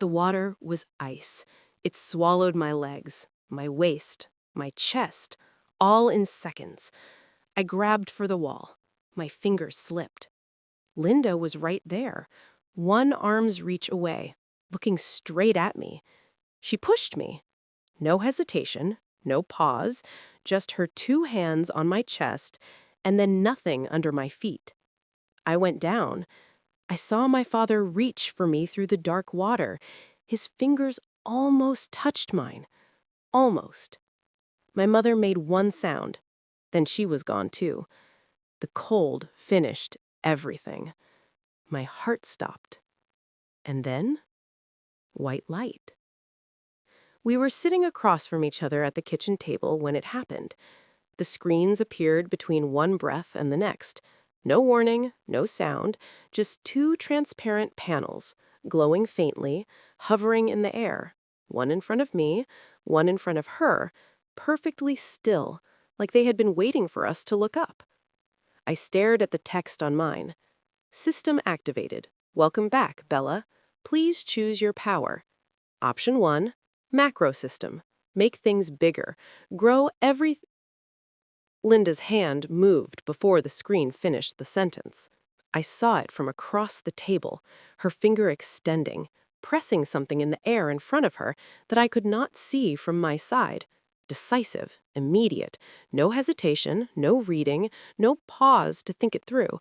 The water was ice. It swallowed my legs, my waist, my chest, all in seconds. I grabbed for the wall. My fingers slipped. Linda was right there, one arm's reach away, looking straight at me. She pushed me. No hesitation, no pause, just her two hands on my chest, and then nothing under my feet. I went down. I saw my father reach for me through the dark water. His fingers almost touched mine. Almost. My mother made one sound. Then she was gone too. The cold finished everything. My heart stopped. And then, white light. We were sitting across from each other at the kitchen table when it happened. The screens appeared between one breath and the next. No warning, no sound, just two transparent panels, glowing faintly, hovering in the air, one in front of me, one in front of her, perfectly still, like they had been waiting for us to look up. I stared at the text on mine. System activated. Welcome back, Bella. Please choose your power. Option 1, macro system. Make things bigger. Grow every... Linda's hand moved before the screen finished the sentence. I saw it from across the table, her finger extending, pressing something in the air in front of her that I could not see from my side. Decisive, immediate, no hesitation, no reading, no pause to think it through,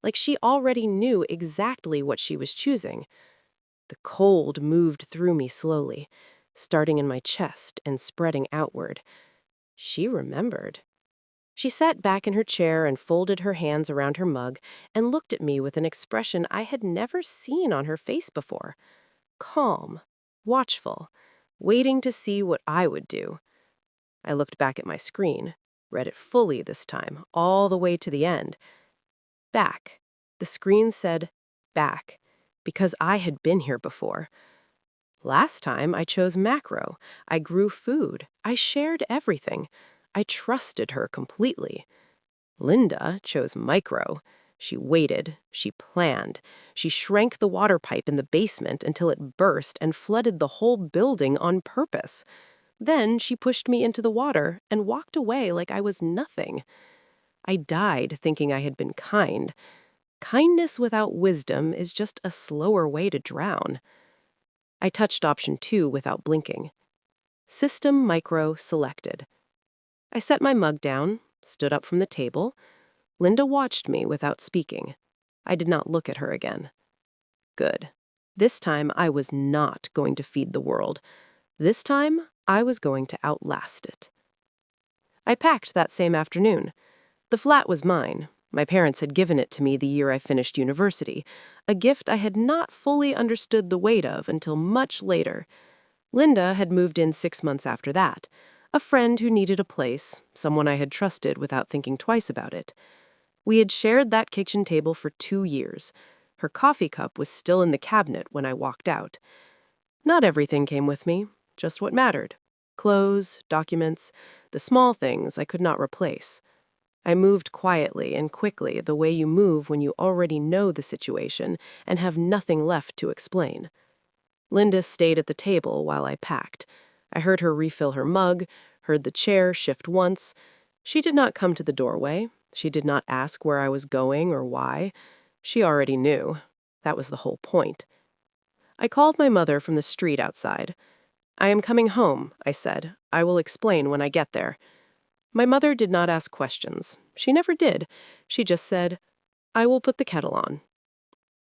like she already knew exactly what she was choosing. The cold moved through me slowly, starting in my chest and spreading outward. She remembered. She sat back in her chair and folded her hands around her mug and looked at me with an expression I had never seen on her face before. Calm, watchful, waiting to see what I would do. I looked back at my screen, read it fully this time, all the way to the end. Back. The screen said, back, because I had been here before. Last time I chose macro. I grew food. I shared everything. I trusted her completely. Linda chose micro. She waited. She planned. She shrank the water pipe in the basement until it burst and flooded the whole building on purpose. Then she pushed me into the water and walked away like I was nothing. I died thinking I had been kind. Kindness without wisdom is just a slower way to drown. I touched option 2 without blinking. System micro selected. I set my mug down, stood up from the table. Linda watched me without speaking. I did not look at her again. Good. This time I was not going to feed the world. This time I was going to outlast it. I packed that same afternoon. The flat was mine. My parents had given it to me the year I finished university, a gift I had not fully understood the weight of until much later. Linda had moved in 6 months after that. A friend who needed a place, someone I had trusted without thinking twice about it. We had shared that kitchen table for 2 years. Her coffee cup was still in the cabinet when I walked out. Not everything came with me, just what mattered. Clothes, documents, the small things I could not replace. I moved quietly and quickly, the way you move when you already know the situation and have nothing left to explain. Linda stayed at the table while I packed. I heard her refill her mug, heard the chair shift once. She did not come to the doorway. She did not ask where I was going or why. She already knew. That was the whole point. I called my mother from the street outside. "I am coming home," I said. "I will explain when I get there." My mother did not ask questions. She never did. She just said, "I will put the kettle on."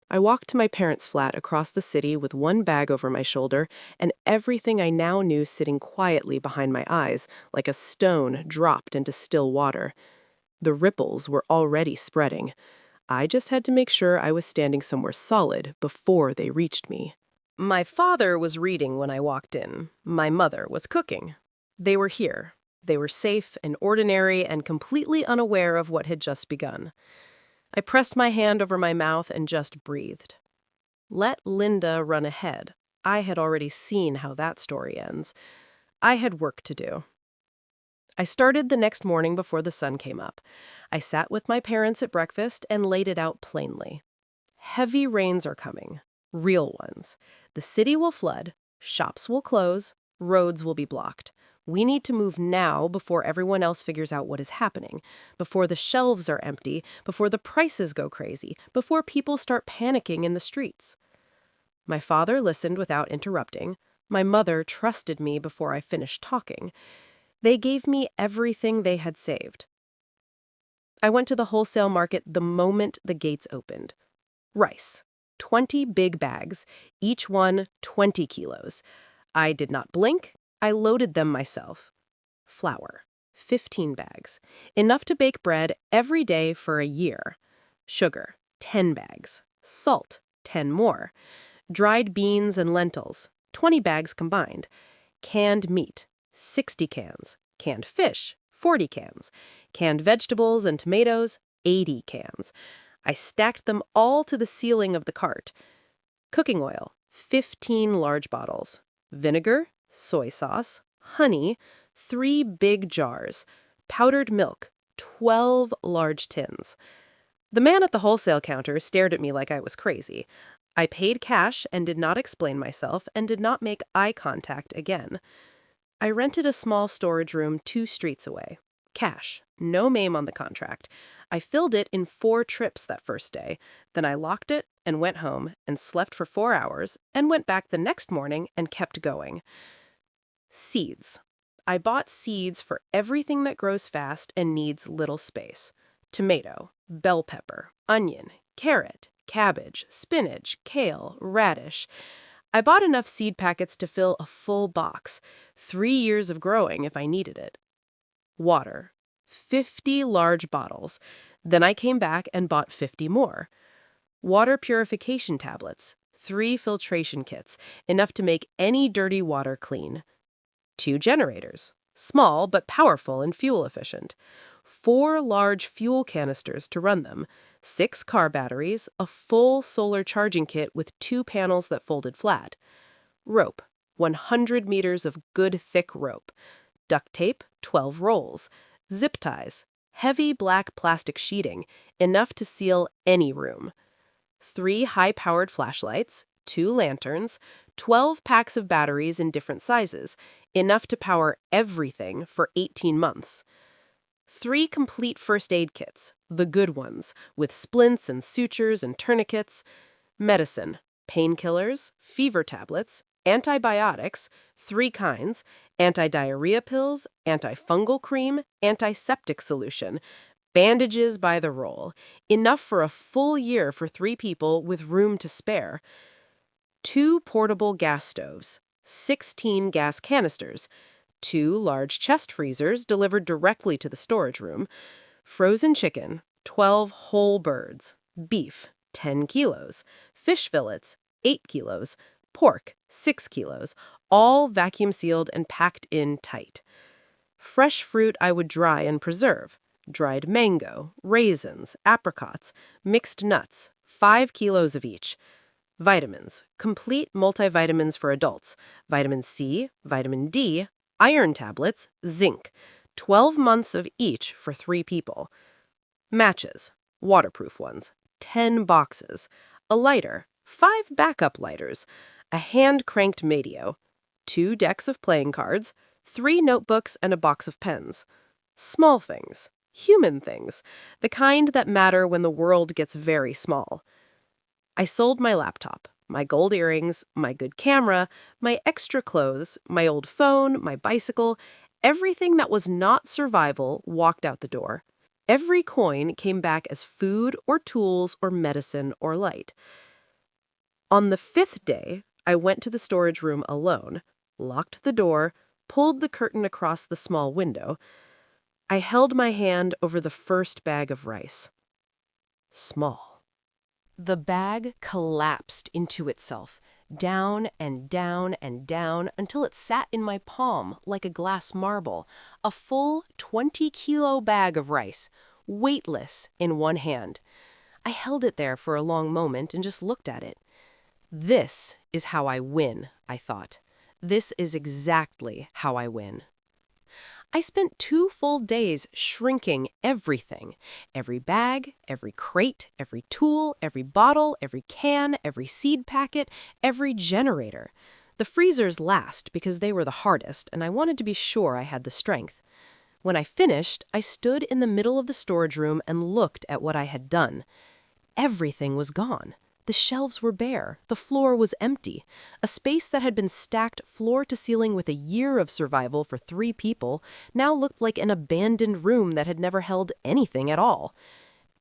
I walked to my parents' flat across the city with one bag over my shoulder and everything I now knew sitting quietly behind my eyes, like a stone dropped into still water. The ripples were already spreading. I just had to make sure I was standing somewhere solid before they reached me. My father was reading when I walked in. My mother was cooking. They were here. They were safe and ordinary and completely unaware of what had just begun. I pressed my hand over my mouth and just breathed. Let Linda run ahead. I had already seen how that story ends. I had work to do. I started the next morning before the sun came up. I sat with my parents at breakfast and laid it out plainly. Heavy rains are coming. Real ones. The city will flood, shops will close, roads will be blocked. We need to move now before everyone else figures out what is happening, before the shelves are empty, before the prices go crazy, before people start panicking in the streets. My father listened without interrupting. My mother trusted me before I finished talking. They gave me everything they had saved. I went to the wholesale market the moment the gates opened. Rice. 20 big bags, each one 20 kilos. I did not blink. I loaded them myself. Flour. 15 bags. Enough to bake bread every day for a year. Sugar. 10 bags. Salt. 10 more. Dried beans and lentils. 20 bags combined. Canned meat. 60 cans. Canned fish. 40 cans. Canned vegetables and tomatoes. 80 cans. I stacked them all to the ceiling of the cart. Cooking oil, 15 large bottles. Vinegar, soy sauce, honey, 3 big jars. Powdered milk, 12 large tins. The man at the wholesale counter stared at me like I was crazy. I paid cash and did not explain myself and did not make eye contact again. I rented a small storage room 2 streets away. Cash, no name on the contract. I filled it in 4 trips that first day. Then I locked it and went home and slept for 4 hours and went back the next morning and kept going. Seeds. I bought seeds for everything that grows fast and needs little space. Tomato, bell pepper, onion, carrot, cabbage, spinach, kale, radish. I bought enough seed packets to fill a full box. 3 years of growing if I needed it. Water. 50 large bottles. Then I came back and bought 50 more. Water purification tablets. 3 filtration kits, enough to make any dirty water clean. 2 generators. Small but powerful and fuel efficient. 4 large fuel canisters to run them. 6 car batteries, a full solar charging kit with 2 panels that folded flat. Rope. 100 meters of good thick rope. Duct tape, 12 rolls. Zip ties. Heavy black plastic sheeting, enough to seal any room. 3 high-powered flashlights, 2 lanterns, 12 packs of batteries in different sizes, enough to power everything for 18 months. 3 complete first aid kits, the good ones, with splints and sutures and tourniquets. Medicine, painkillers, fever tablets, antibiotics, 3 kinds, anti-diarrhea pills, antifungal cream, antiseptic solution, bandages by the roll, enough for a full year for 3 people with room to spare. 2 portable gas stoves, 16 gas canisters, 2 large chest freezers delivered directly to the storage room, frozen chicken, 12 whole birds, beef, 10 kilos, fish fillets, 8 kilos, pork, 6 kilos, all vacuum sealed and packed in tight. Fresh fruit I would dry and preserve. Dried mango, raisins, apricots, mixed nuts, 5 kilos of each. Vitamins, complete multivitamins for adults, vitamin C, vitamin D, iron tablets, zinc, 12 months of each for 3 people. Matches, waterproof ones, 10 boxes. A lighter, 5 backup lighters. A hand-cranked Madio. 2 decks of playing cards, 3 notebooks, and a box of pens. Small things, human things, the kind that matter when the world gets very small. I sold my laptop, my gold earrings, my good camera, my extra clothes, my old phone, my bicycle. Everything that was not survival walked out the door. Every coin came back as food or tools or medicine or light. On the 5th day, I went to the storage room alone, locked the door, pulled the curtain across the small window. I held my hand over the first bag of rice. Small. The bag collapsed into itself, down and down and down until it sat in my palm like a glass marble, a full 20-kilo bag of rice, weightless in one hand. I held it there for a long moment and just looked at it. This is how I win, I thought. This is exactly how I win. I spent 2 full days shrinking everything. Every bag, every crate, every tool, every bottle, every can, every seed packet, every generator. The freezers last because they were the hardest, and I wanted to be sure I had the strength. When I finished, I stood in the middle of the storage room and looked at what I had done. Everything was gone. The shelves were bare. The floor was empty. A space that had been stacked floor to ceiling with a year of survival for 3 people now looked like an abandoned room that had never held anything at all.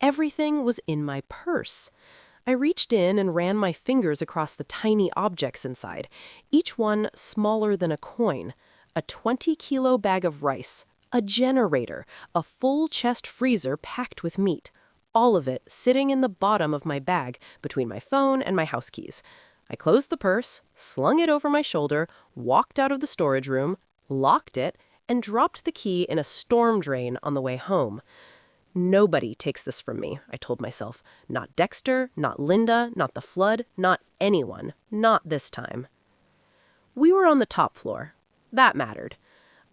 Everything was in my purse. I reached in and ran my fingers across the tiny objects inside, each one smaller than a coin. A 20-kilo bag of rice, a generator, a full chest freezer packed with meat. All of it sitting in the bottom of my bag between my phone and my house keys. I closed the purse, slung it over my shoulder, walked out of the storage room, locked it, and dropped the key in a storm drain on the way home. Nobody takes this from me, I told myself. Not Dexter, not Linda, not the flood, not anyone. Not this time. We were on the top floor. That mattered.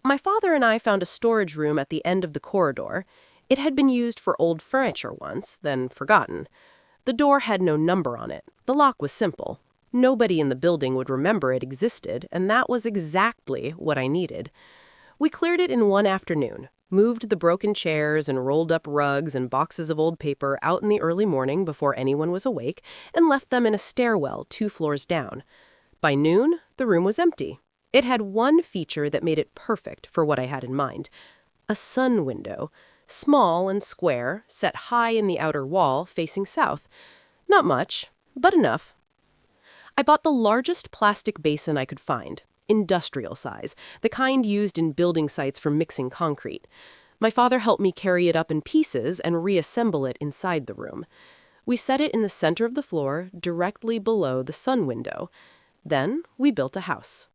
My father and I found a storage room at the end of the corridor. It had been used for old furniture once, then forgotten. The door had no number on it. The lock was simple. Nobody in the building would remember it existed, and that was exactly what I needed. We cleared it in one afternoon, moved the broken chairs and rolled up rugs and boxes of old paper out in the early morning before anyone was awake, and left them in a stairwell 2 floors down. By noon, the room was empty. It had one feature that made it perfect for what I had in mind. A sun window. Small and square, set high in the outer wall, facing south. Not much, but enough. I bought the largest plastic basin I could find, industrial size, the kind used in building sites for mixing concrete. My father helped me carry it up in pieces and reassemble it inside the room. We set it in the center of the floor, directly below the sun window. Then we built a house.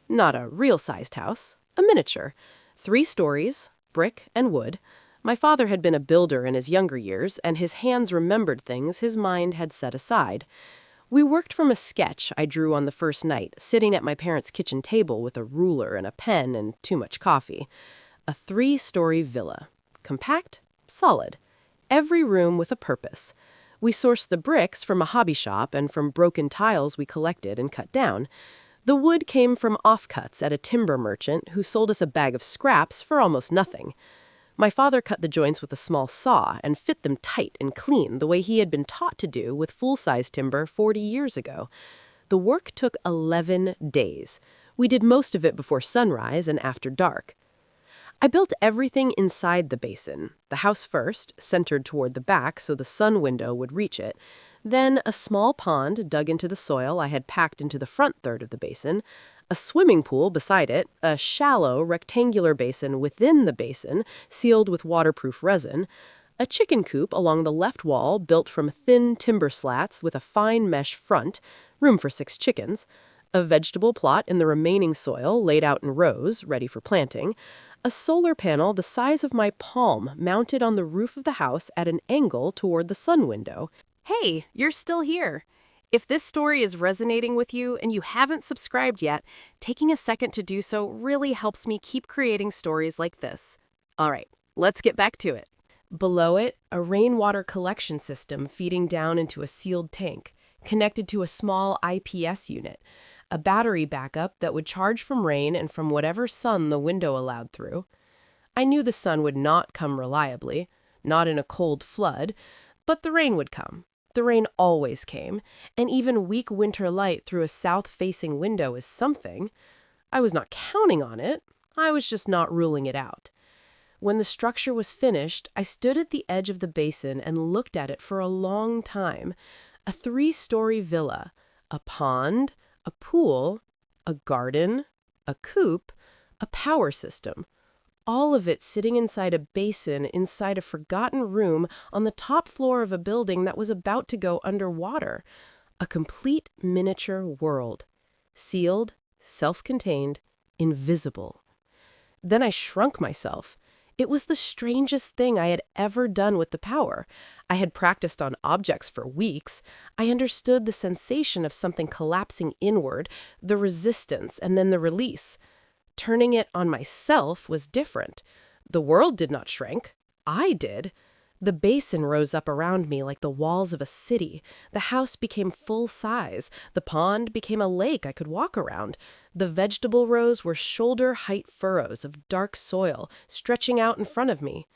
Not a real-sized house, a miniature. 3 stories, brick and wood. My father had been a builder in his younger years, and his hands remembered things his mind had set aside. We worked from a sketch I drew on the first night, sitting at my parents' kitchen table with a ruler and a pen and too much coffee. A 3-story villa. Compact, solid. Every room with a purpose. We sourced the bricks from a hobby shop and from broken tiles we collected and cut down. The wood came from offcuts at a timber merchant who sold us a bag of scraps for almost nothing. My father cut the joints with a small saw and fit them tight and clean the way he had been taught to do with full-size timber 40 years ago. The work took 11 days. We did most of it before sunrise and after dark. I built everything inside the basin. The house first, centered toward the back so the sun window would reach it. Then a small pond dug into the soil I had packed into the front third of the basin. A swimming pool beside it, a shallow, rectangular basin within the basin, sealed with waterproof resin, a chicken coop along the left wall built from thin timber slats with a fine mesh front, room for 6 chickens, a vegetable plot in the remaining soil laid out in rows, ready for planting, a solar panel the size of my palm mounted on the roof of the house at an angle toward the sun window. Hey, you're still here. If this story is resonating with you and you haven't subscribed yet, taking a second to do so really helps me keep creating stories like this. All right, let's get back to it. Below it, a rainwater collection system feeding down into a sealed tank, connected to a small IPS unit, a battery backup that would charge from rain and from whatever sun the window allowed through. I knew the sun would not come reliably, not in a cold flood, but the rain would come. The rain always came, and even weak winter light through a south-facing window is something. I was not counting on it. I was just not ruling it out. When the structure was finished, I stood at the edge of the basin and looked at it for a long time. A 3-story villa, a pond, a pool, a garden, a coop, a power system. All of it sitting inside a basin inside a forgotten room on the top floor of a building that was about to go underwater. A complete miniature world. Sealed, self-contained, invisible. Then I shrunk myself. It was the strangest thing I had ever done with the power. I had practiced on objects for weeks. I understood the sensation of something collapsing inward, the resistance, and then the release. Turning it on myself was different. The world did not shrink. I did. The basin rose up around me like the walls of a city. The house became full size. The pond became a lake I could walk around. The vegetable rows were shoulder-height furrows of dark soil stretching out in front of me.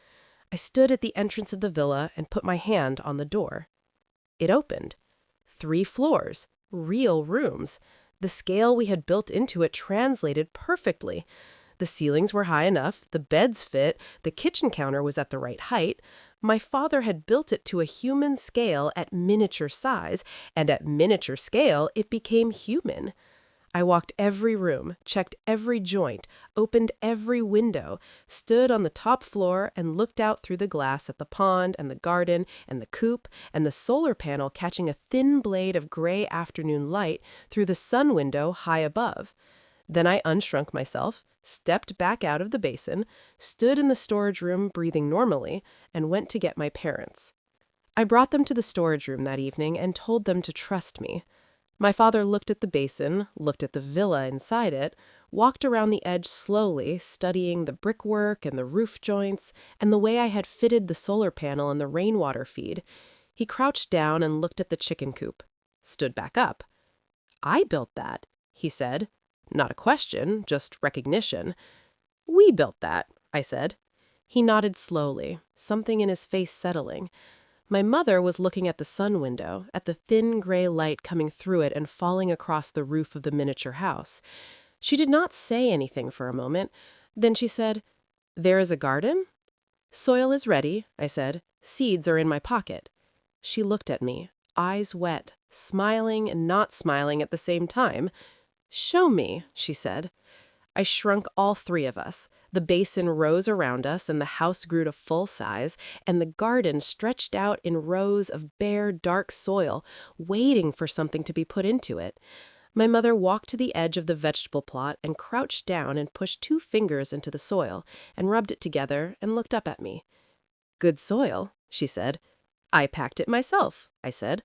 I stood at the entrance of the villa and put my hand on the door. It opened. 3 floors, real rooms. The scale we had built into it translated perfectly. The ceilings were high enough, the beds fit, the kitchen counter was at the right height. My father had built it to a human scale at miniature size, and at miniature scale it became human. I walked every room, checked every joint, opened every window, stood on the top floor and looked out through the glass at the pond and the garden and the coop and the solar panel catching a thin blade of gray afternoon light through the sun window high above. Then I unshrunk myself, stepped back out of the basin, stood in the storage room breathing normally, and went to get my parents. I brought them to the storage room that evening and told them to trust me. My father looked at the basin, looked at the villa inside it, walked around the edge slowly, studying the brickwork and the roof joints and the way I had fitted the solar panel and the rainwater feed. He crouched down and looked at the chicken coop, stood back up. "I built that," he said. Not a question, just recognition. "We built that," I said. He nodded slowly, something in his face settling. My mother was looking at the sun window, at the thin gray light coming through it and falling across the roof of the miniature house. She did not say anything for a moment. Then she said, "There is a garden?" "Soil is ready," I said. "Seeds are in my pocket." She looked at me, eyes wet, smiling and not smiling at the same time. "Show me," she said. I shrunk all 3 of us. The basin rose around us, and the house grew to full size, and the garden stretched out in rows of bare, dark soil, waiting for something to be put into it. My mother walked to the edge of the vegetable plot and crouched down and pushed 2 fingers into the soil and rubbed it together and looked up at me. "Good soil," she said. "I packed it myself," I said.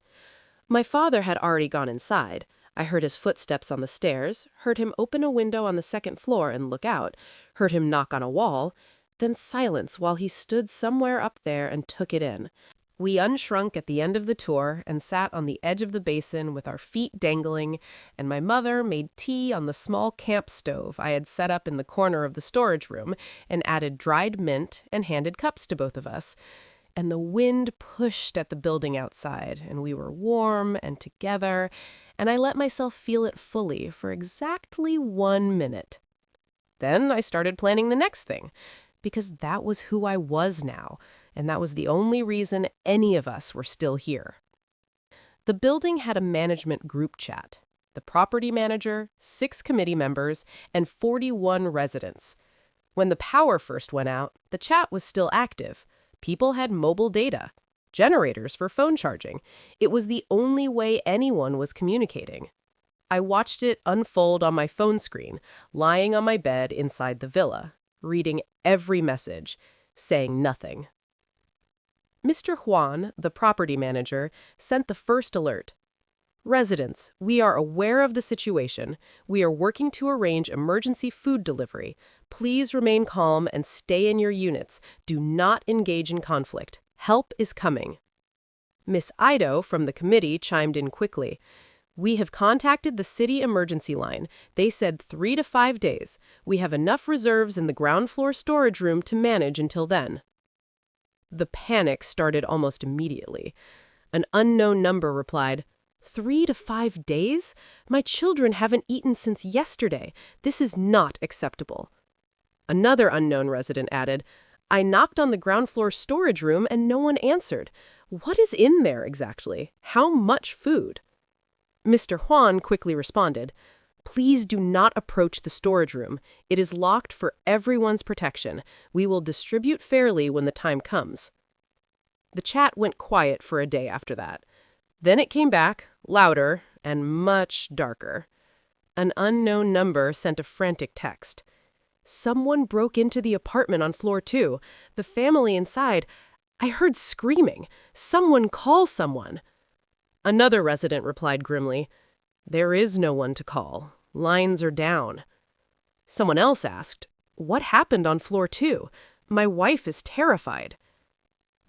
My father had already gone inside. I heard his footsteps on the stairs, heard him open a window on the 2nd floor and look out, heard him knock on a wall, then silence while he stood somewhere up there and took it in. We unshrunk at the end of the tour and sat on the edge of the basin with our feet dangling, and my mother made tea on the small camp stove I had set up in the corner of the storage room and added dried mint and handed cups to both of us. And the wind pushed at the building outside, and we were warm and together, and I let myself feel it fully for exactly 1 minute. Then I started planning the next thing, because that was who I was now, and that was the only reason any of us were still here. The building had a management group chat. The property manager, 6 committee members, and 41 residents. When the power first went out, the chat was still active. People had mobile data, generators for phone charging. It was the only way anyone was communicating. I watched it unfold on my phone screen, lying on my bed inside the villa, reading every message, saying nothing. Mr. Juan, the property manager, sent the first alert. "Residents, we are aware of the situation. We are working to arrange emergency food delivery. Please remain calm and stay in your units. Do not engage in conflict. Help is coming." Miss Ido from the committee chimed in quickly. "We have contacted the city emergency line. They said 3 to 5 days. We have enough reserves in the ground floor storage room to manage until then." The panic started almost immediately. An unknown number replied, 3 to 5 days? My children haven't eaten since yesterday. This is not acceptable." Another unknown resident added, "I knocked on the ground floor storage room and no one answered. What is in there exactly? How much food?" Mr. Juan quickly responded, "Please do not approach the storage room. It is locked for everyone's protection. We will distribute fairly when the time comes." The chat went quiet for a day after that. Then it came back, louder and much darker. An unknown number sent a frantic text. "Someone broke into the apartment on floor 2. The family inside. I heard screaming. Someone call someone." Another resident replied grimly, "There is no one to call. Lines are down." Someone else asked, "What happened on floor 2? My wife is terrified."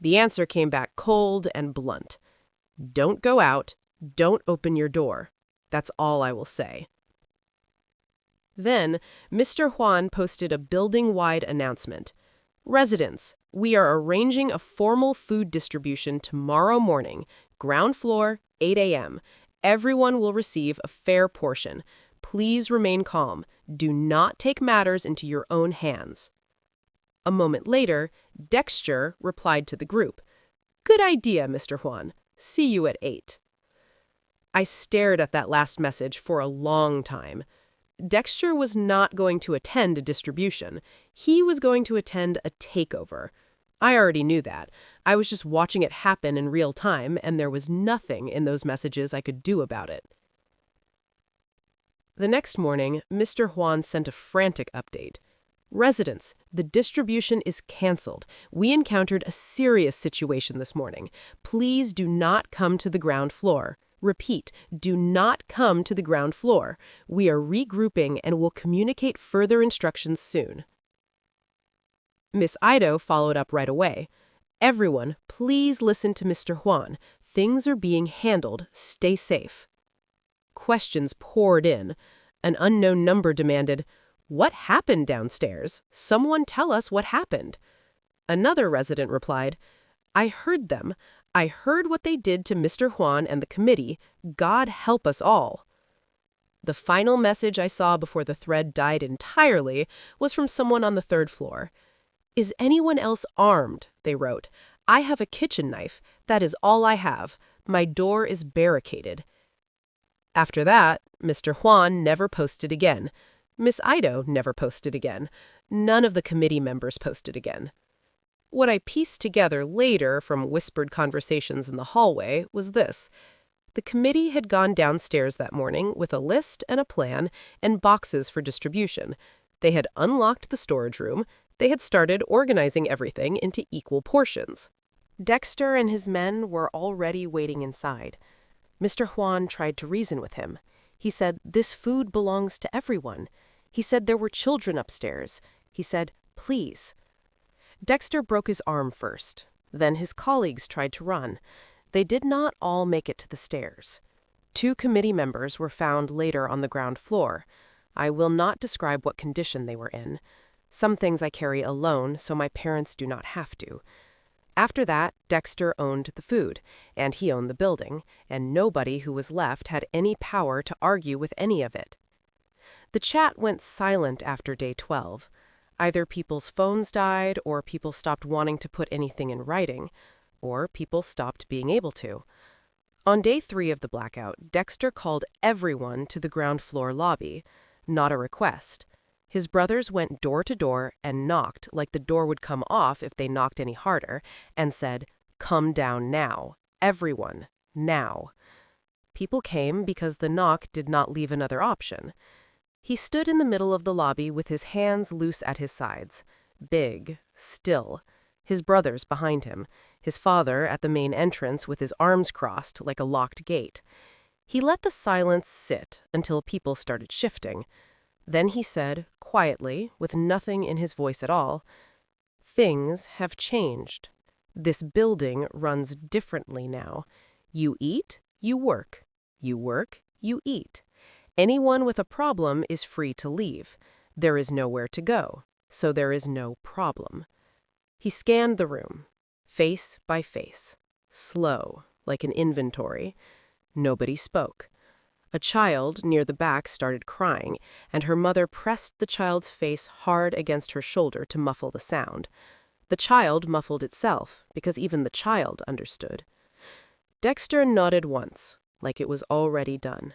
The answer came back cold and blunt. "Don't go out. Don't open your door. That's all I will say." Then, Mr. Juan posted a building-wide announcement. "Residents, we are arranging a formal food distribution tomorrow morning, ground floor, 8 a.m. Everyone will receive a fair portion. Please remain calm. Do not take matters into your own hands." A moment later, Dexter replied to the group, "Good idea, Mr. Juan. See you at 8. I stared at that last message for a long time. Dexter was not going to attend a distribution. He was going to attend a takeover. I already knew that. I was just watching it happen in real time, and there was nothing in those messages I could do about it. The next morning, Mr. Juan sent a frantic update. "Residents, the distribution is canceled. We encountered a serious situation this morning. Please do not come to the ground floor. Repeat, do not come to the ground floor. We are regrouping and will communicate further instructions soon." Miss Ido followed up right away. "Everyone, please listen to Mr. Juan. Things are being handled. Stay safe." Questions poured in. An unknown number demanded, "What happened downstairs? Someone tell us what happened." Another resident replied, "I heard them. I heard what they did to Mr. Juan and the committee. God help us all." The final message I saw before the thread died entirely was from someone on the 3rd floor. "Is anyone else armed?" they wrote. "I have a kitchen knife. That is all I have. My door is barricaded." After that, Mr. Juan never posted again. Miss Ido never posted again. None of the committee members posted again. What I pieced together later from whispered conversations in the hallway was this. The committee had gone downstairs that morning with a list and a plan and boxes for distribution. They had unlocked the storage room. They had started organizing everything into equal portions. Dexter and his men were already waiting inside. Mr. Juan tried to reason with him. He said, "This food belongs to everyone." He said there were children upstairs. He said, "Please." Dexter broke his arm first. Then his colleagues tried to run. They did not all make it to the stairs. 2 committee members were found later on the ground floor. I will not describe what condition they were in. Some things I carry alone, so my parents do not have to. After that, Dexter owned the food, and he owned the building, and nobody who was left had any power to argue with any of it. The chat went silent after day 12. Either people's phones died, or people stopped wanting to put anything in writing, or people stopped being able to. On day 3 of the blackout, Dexter called everyone to the ground floor lobby. Not a request. His brothers went door to door and knocked like the door would come off if they knocked any harder, and said, "Come down now. Everyone, now." People came because the knock did not leave another option. He stood in the middle of the lobby with his hands loose at his sides, big, still, his brothers behind him, his father at the main entrance with his arms crossed like a locked gate. He let the silence sit until people started shifting. Then he said, quietly, with nothing in his voice at all, "Things have changed. This building runs differently now. You eat, you work. You work, you eat. Anyone with a problem is free to leave. There is nowhere to go, so there is no problem." He scanned the room, face by face, slow, like an inventory. Nobody spoke. A child near the back started crying, and her mother pressed the child's face hard against her shoulder to muffle the sound. The child muffled itself, because even the child understood. Dexter nodded once, like it was already done.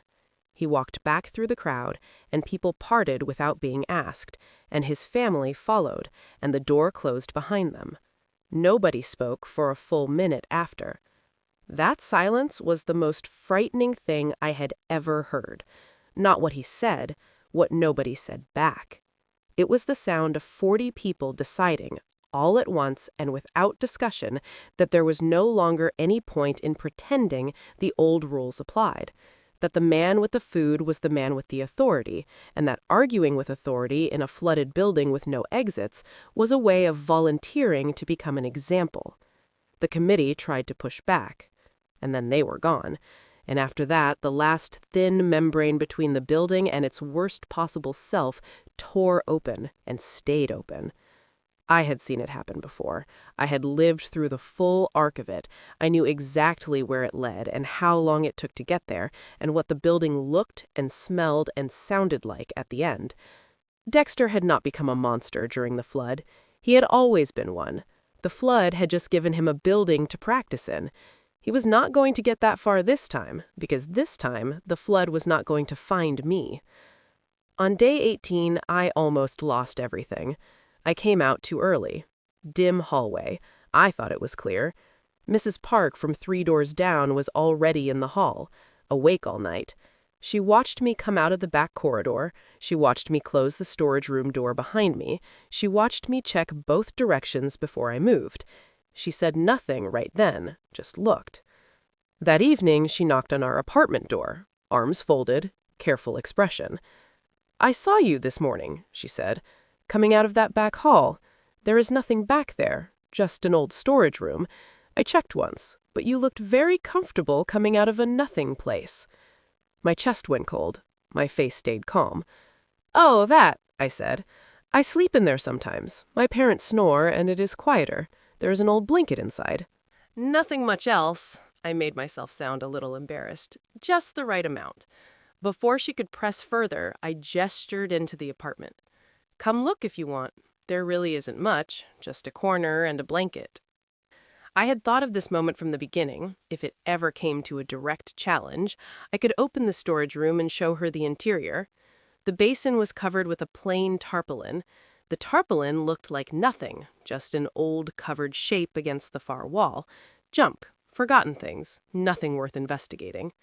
He walked back through the crowd, and people parted without being asked, and his family followed, and the door closed behind them. Nobody spoke for a full minute after. That silence was the most frightening thing I had ever heard. Not what he said, what nobody said back. It was the sound of 40 people deciding, all at once and without discussion, that there was no longer any point in pretending the old rules applied. that the man with the food was the man with the authority, and that arguing with authority in a flooded building with no exits was a way of volunteering to become an example. The committee tried to push back, and then they were gone. And after that, the last thin membrane between the building and its worst possible self tore open and stayed open. I had seen it happen before. I had lived through the full arc of it. I knew exactly where it led and how long it took to get there, and what the building looked and smelled and sounded like at the end. Dexter had not become a monster during the flood. He had always been one. The flood had just given him a building to practice in. He was not going to get that far this time, because this time the flood was not going to find me. On day 18, I almost lost everything. I came out too early. Dim hallway. I thought it was clear. Mrs. Park from 3 doors down was already in the hall, awake all night. She watched me come out of the back corridor. She watched me close the storage room door behind me. She watched me check both directions before I moved. She said nothing right then, just looked. That evening, she knocked on our apartment door, arms folded, careful expression. "I saw you this morning," she said, "coming out of that back hall. There is nothing back there, just an old storage room. I checked once, but you looked very comfortable coming out of a nothing place." My chest went cold. My face stayed calm. "Oh, that," I said. "I sleep in there sometimes. My parents snore, and it is quieter. There is an old blanket inside." Nothing much else. I made myself sound a little embarrassed. Just the right amount. Before she could press further, I gestured into the apartment. "Come look if you want. There really isn't much, just a corner and a blanket." I had thought of this moment from the beginning. If it ever came to a direct challenge, I could open the storage room and show her the interior. The basin was covered with a plain tarpaulin. The tarpaulin looked like nothing, just an old covered shape against the far wall. Junk, forgotten things, nothing worth investigating.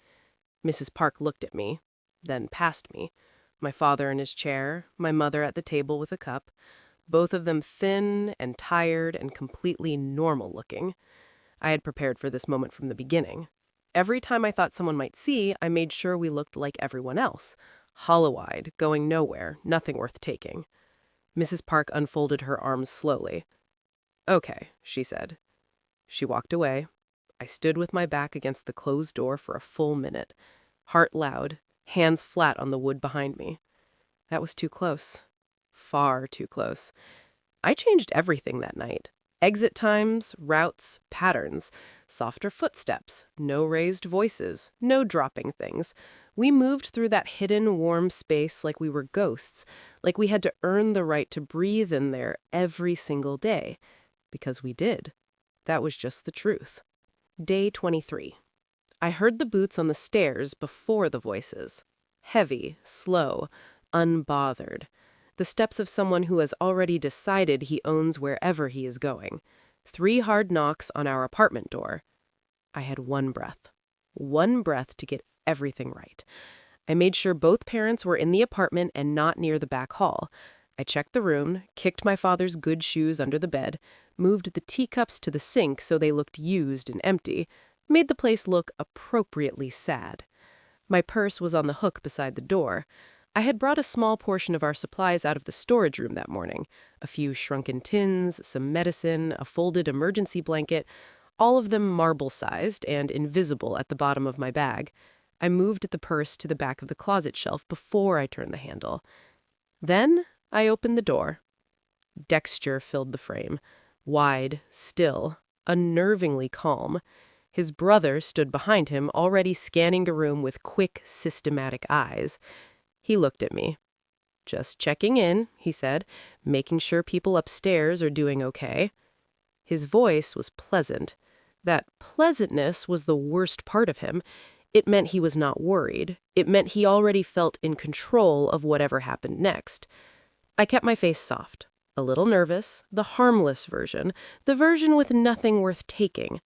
Mrs. Park looked at me, then past me. My father in his chair, my mother at the table with a cup, both of them thin and tired and completely normal looking. I had prepared for this moment from the beginning. Every time I thought someone might see, I made sure we looked like everyone else. Hollow-eyed, going nowhere, nothing worth taking. Mrs. Park unfolded her arms slowly. "Okay," she said. She walked away. I stood with my back against the closed door for a full minute, heart loud, hands flat on the wood behind me. That was too close. Far too close. I changed everything that night. Exit times, routes, patterns, softer footsteps, no raised voices, no dropping things. We moved through that hidden, warm space like we were ghosts, like we had to earn the right to breathe in there every single day. Because we did. That was just the truth. Day 23. I heard the boots on the stairs before the voices. Heavy, slow, unbothered. The steps of someone who has already decided he owns wherever he is going. 3 hard knocks on our apartment door. I had one breath. One breath to get everything right. I made sure both parents were in the apartment and not near the back hall. I checked the room, kicked my father's good shoes under the bed, moved the teacups to the sink so they looked used and empty, made the place look appropriately sad. My purse was on the hook beside the door. I had brought a small portion of our supplies out of the storage room that morning. A few shrunken tins, some medicine, a folded emergency blanket, all of them marble-sized and invisible at the bottom of my bag. I moved the purse to the back of the closet shelf before I turned the handle. Then I opened the door. Dexter filled the frame. Wide, still, unnervingly calm. His brother stood behind him, already scanning the room with quick, systematic eyes. He looked at me. "Just checking in," he said, "making sure people upstairs are doing okay." His voice was pleasant. That pleasantness was the worst part of him. It meant he was not worried. It meant he already felt in control of whatever happened next. I kept my face soft, a little nervous, the harmless version, the version with nothing worth taking.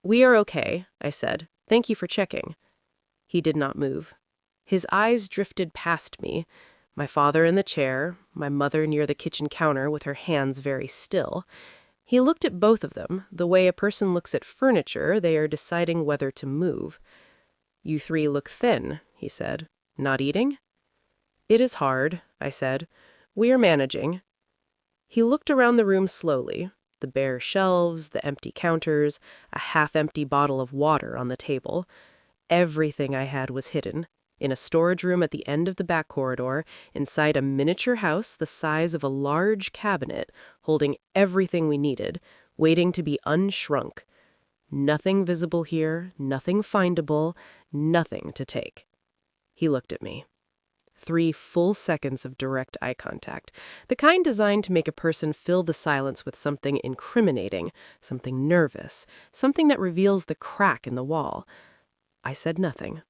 "We are okay," I said. "Thank you for checking." He did not move. His eyes drifted past me, my father in the chair, my mother near the kitchen counter with her hands very still. He looked at both of them, the way a person looks at furniture they are deciding whether to move. "You three look thin," he said. "Not eating?" "It is hard," I said. "We are managing." He looked around the room slowly. The bare shelves, the empty counters, a half-empty bottle of water on the table. Everything I had was hidden, in a storage room at the end of the back corridor, inside a miniature house the size of a large cabinet, holding everything we needed, waiting to be unshrunk. Nothing visible here, nothing findable, nothing to take. He looked at me. 3 full seconds of direct eye contact, the kind designed to make a person fill the silence with something incriminating, something nervous, something that reveals the crack in the wall. I said nothing.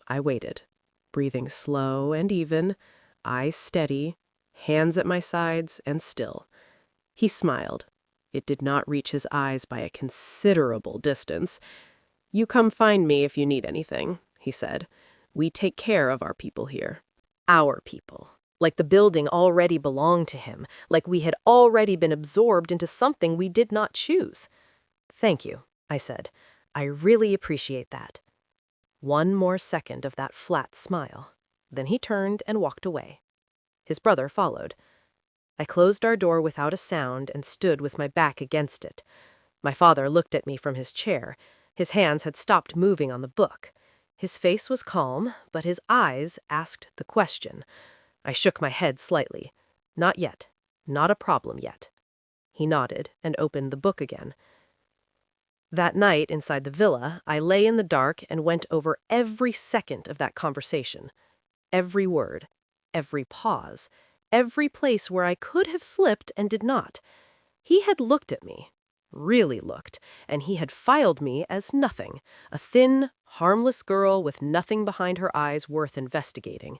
I waited, breathing slow and even, eyes steady, hands at my sides and still. He smiled. It did not reach his eyes by a considerable distance. "You come find me if you need anything," he said. "We take care of our people here." Our people. Like the building already belonged to him, like we had already been absorbed into something we did not choose. "Thank you," I said. "I really appreciate that." One more second of that flat smile. Then he turned and walked away. His brother followed. I closed our door without a sound and stood with my back against it. My father looked at me from his chair. His hands had stopped moving on the book. His face was calm, but his eyes asked the question. I shook my head slightly. "Not yet. Not a problem yet." He nodded and opened the book again. That night inside the villa, I lay in the dark and went over every second of that conversation. Every word, every pause, every place where I could have slipped and did not. He had looked at me, really looked, and he had filed me as nothing, a thin, harmless girl with nothing behind her eyes worth investigating.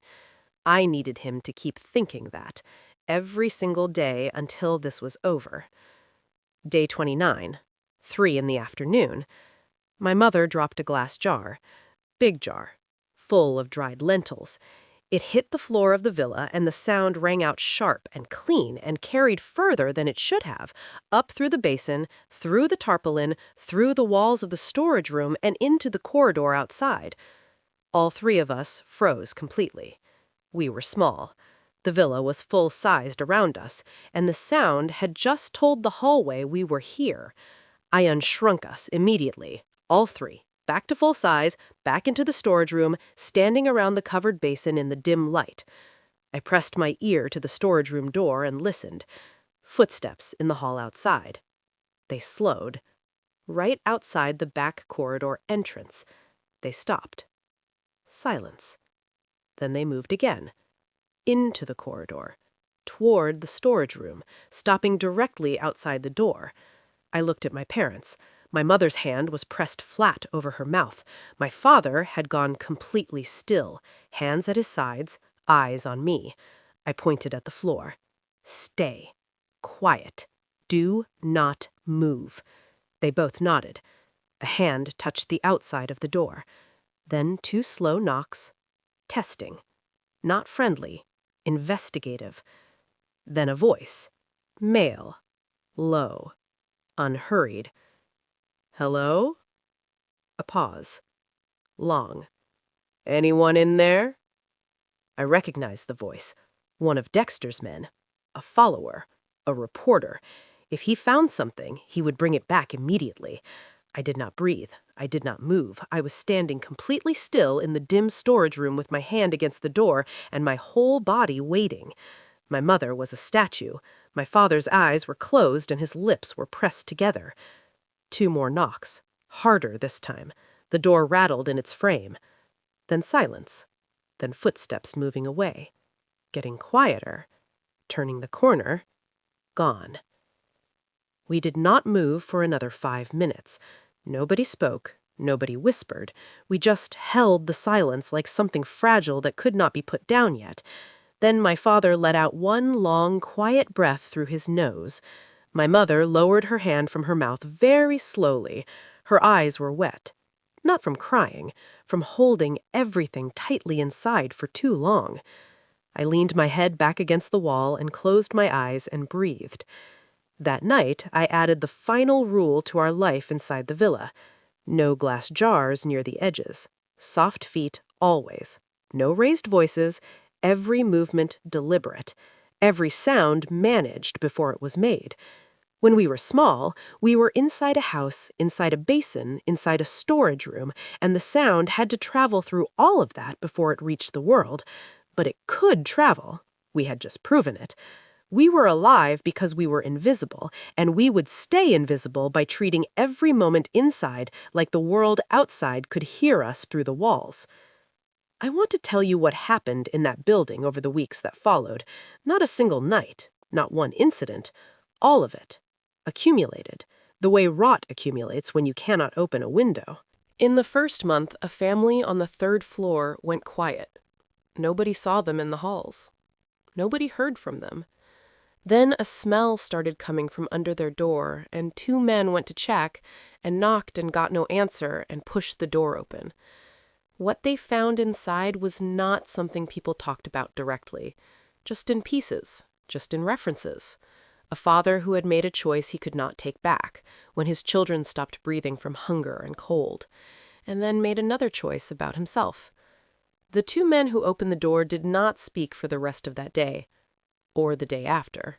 I needed him to keep thinking that, every single day until this was over. Day 29, 3 in the afternoon. My mother dropped a glass jar, big jar, full of dried lentils. It hit the floor of the villa, and the sound rang out sharp and clean and carried further than it should have, up through the basin, through the tarpaulin, through the walls of the storage room, and into the corridor outside. All 3 of us froze completely. We were small. The villa was full-sized around us, and the sound had just told the hallway we were here. I unshrunk us immediately, all 3. Back to full size, back into the storage room, standing around the covered basin in the dim light. I pressed my ear to the storage room door and listened. Footsteps in the hall outside. They slowed. Right outside the back corridor entrance. They stopped. Silence. Then they moved again. Into the corridor. Toward the storage room, stopping directly outside the door. I looked at my parents. My mother's hand was pressed flat over her mouth. My father had gone completely still, hands at his sides, eyes on me. I pointed at the floor. "Stay. Quiet. Do not move." They both nodded. A hand touched the outside of the door. Then 2 slow knocks. Testing. Not friendly. Investigative. Then a voice. Male. Low. Unhurried. "Hello?" A pause. Long. "Anyone in there?" I recognized the voice. One of Dexter's men. A follower. A reporter. If he found something, he would bring it back immediately. I did not breathe. I did not move. I was standing completely still in the dim storage room with my hand against the door and my whole body waiting. My mother was a statue. My father's eyes were closed and his lips were pressed together. 2 more knocks. Harder this time. The door rattled in its frame. Then silence. Then footsteps moving away. Getting quieter. Turning the corner. Gone. We did not move for another 5 minutes. Nobody spoke. Nobody whispered. We just held the silence like something fragile that could not be put down yet. Then my father let out one long, quiet breath through his nose. My mother lowered her hand from her mouth very slowly. Her eyes were wet. Not from crying, from holding everything tightly inside for too long. I leaned my head back against the wall and closed my eyes and breathed. That night, I added the final rule to our life inside the villa. No glass jars near the edges. Soft feet always. No raised voices, every movement deliberate, every sound managed before it was made. When we were small, we were inside a house, inside a basin, inside a storage room, and the sound had to travel through all of that before it reached the world. But it could travel. We had just proven it. We were alive because we were invisible, and we would stay invisible by treating every moment inside like the world outside could hear us through the walls. I want to tell you what happened in that building over the weeks that followed. Not a single night, not one incident, all of it. Accumulated, the way rot accumulates when you cannot open a window. In the first month, a family on the third floor went quiet. Nobody saw them in the halls. Nobody heard from them. Then a smell started coming from under their door, and two men went to check and knocked and got no answer and pushed the door open. What they found inside was not something people talked about directly, just in pieces, just in references. A father who had made a choice he could not take back when his children stopped breathing from hunger and cold, and then made another choice about himself. The two men who opened the door did not speak for the rest of that day, or the day after.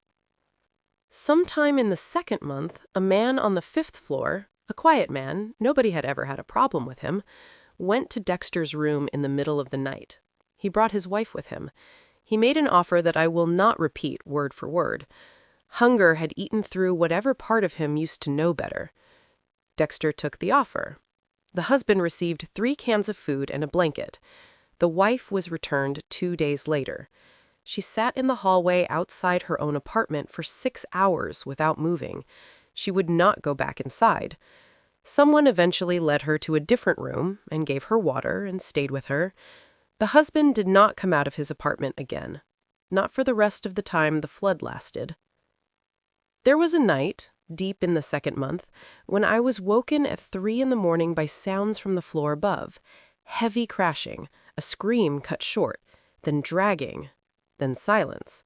Sometime in the second month, a man on the fifth floor, a quiet man, nobody had ever had a problem with him, went to Dexter's room in the middle of the night. He brought his wife with him. He made an offer that I will not repeat word for word. Hunger had eaten through whatever part of him used to know better. Dexter took the offer. The husband received 3 cans of food and a blanket. The wife was returned 2 days later. She sat in the hallway outside her own apartment for 6 hours without moving. She would not go back inside. Someone eventually led her to a different room and gave her water and stayed with her. The husband did not come out of his apartment again, not for the rest of the time the flood lasted. There was a night, deep in the second month, when I was woken at 3 in the morning by sounds from the floor above. Heavy crashing, a scream cut short, then dragging, then silence.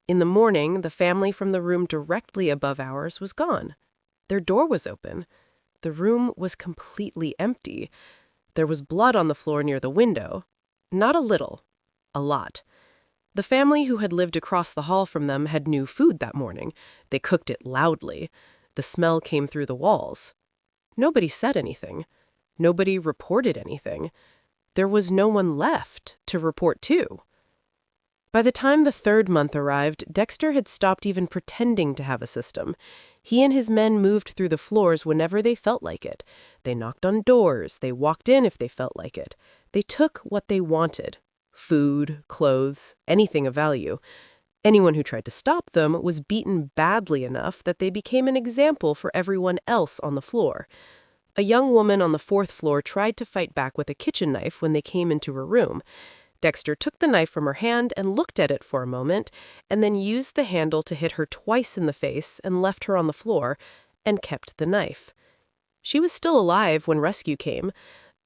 In the morning, the family from the room directly above ours was gone. Their door was open. The room was completely empty. There was blood on the floor near the window. Not a little, a lot. The family who had lived across the hall from them had new food that morning. They cooked it loudly. The smell came through the walls. Nobody said anything. Nobody reported anything. There was no one left to report to. By the time the third month arrived, Dexter had stopped even pretending to have a system. He and his men moved through the floors whenever they felt like it. They knocked on doors. They walked in if they felt like it. They took what they wanted. Food, clothes, anything of value. Anyone who tried to stop them was beaten badly enough that they became an example for everyone else on the floor. A young woman on the 4th floor tried to fight back with a kitchen knife when they came into her room. Dexter took the knife from her hand and looked at it for a moment, and then used the handle to hit her twice in the face and left her on the floor, and kept the knife. She was still alive when rescue came,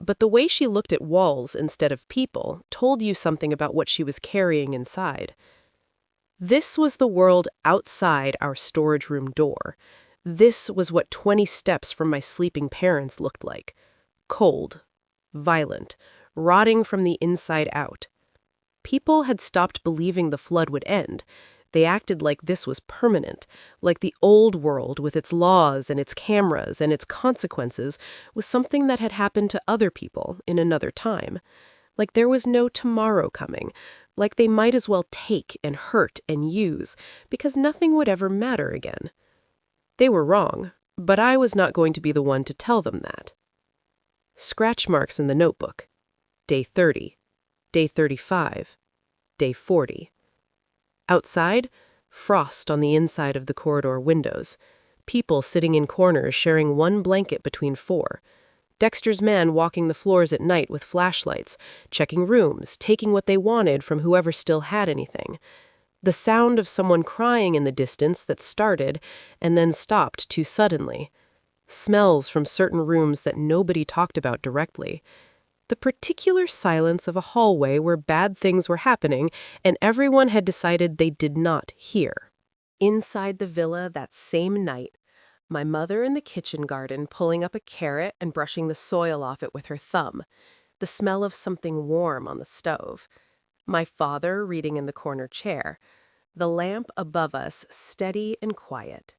but the way she looked at walls instead of people told you something about what she was carrying inside. This was the world outside our storage room door. This was what 20 steps from my sleeping parents looked like. Cold, violent, rotting from the inside out. People had stopped believing the flood would end. They acted like this was permanent, like the old world with its laws and its cameras and its consequences was something that had happened to other people in another time. Like there was no tomorrow coming, like they might as well take and hurt and use, because nothing would ever matter again. They were wrong, but I was not going to be the one to tell them that. Scratch marks in the notebook. Day 30, day 35, day 40. Outside, frost on the inside of the corridor windows. People sitting in corners sharing one blanket between 4. Dexter's men walking the floors at night with flashlights, checking rooms, taking what they wanted from whoever still had anything. The sound of someone crying in the distance that started and then stopped too suddenly. Smells from certain rooms that nobody talked about directly. The particular silence of a hallway where bad things were happening and everyone had decided they did not hear. Inside the villa that same night, my mother in the kitchen garden pulling up a carrot and brushing the soil off it with her thumb. the smell of something warm on the stove, my father reading in the corner chair, the lamp above us steady and quiet.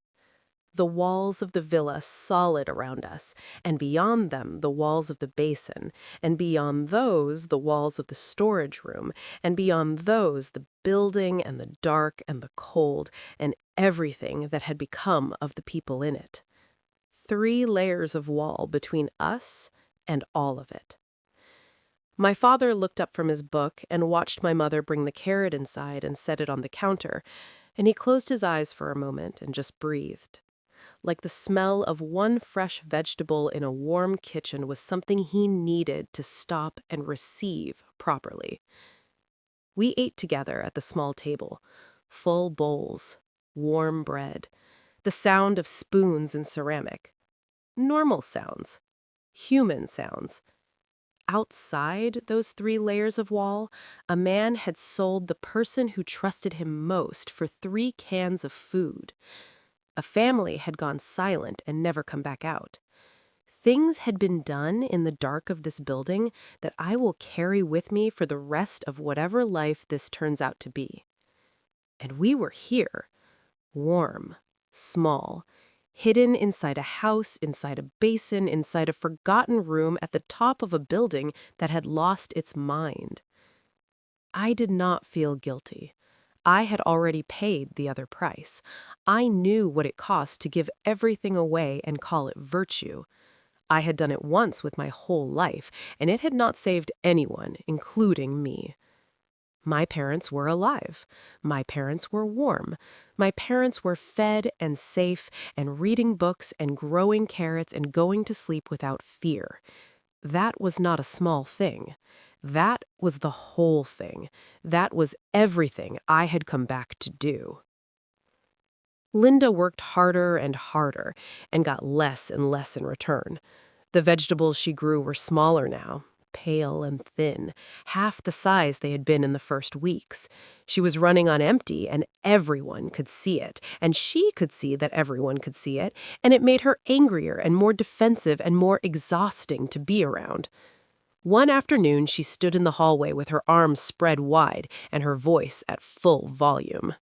The walls of the villa solid around us, and beyond them the walls of the basin, and beyond those the walls of the storage room, and beyond those the building and the dark and the cold, and everything that had become of the people in it. 3 layers of wall between us and all of it. My father looked up from his book and watched my mother bring the carrot inside and set it on the counter, and he closed his eyes for a moment and just breathed. Like the smell of one fresh vegetable in a warm kitchen was something he needed to stop and receive properly. We ate together at the small table, full bowls, warm bread, the sound of spoons in ceramic. Normal sounds, human sounds. Outside those 3 layers of wall, a man had sold the person who trusted him most for 3 cans of food. A family had gone silent and never come back out. Things had been done in the dark of this building that I will carry with me for the rest of whatever life this turns out to be. And we were here, warm, small, hidden inside a house, inside a basin, inside a forgotten room at the top of a building that had lost its mind. I did not feel guilty. I had already paid the other price. I knew what it cost to give everything away and call it virtue. I had done it once with my whole life, and it had not saved anyone, including me. My parents were alive. My parents were warm. My parents were fed and safe and reading books and growing carrots and going to sleep without fear. That was not a small thing. That was the whole thing. That was everything I had come back to do. Linda worked harder and harder and got less and less in return. The vegetables she grew were smaller now, pale and thin, half the size they had been in the first weeks. She was running on empty, and everyone could see it, and she could see that everyone could see it, and it made her angrier and more defensive and more exhausting to be around. One afternoon, she stood in the hallway with her arms spread wide and her voice at full volume.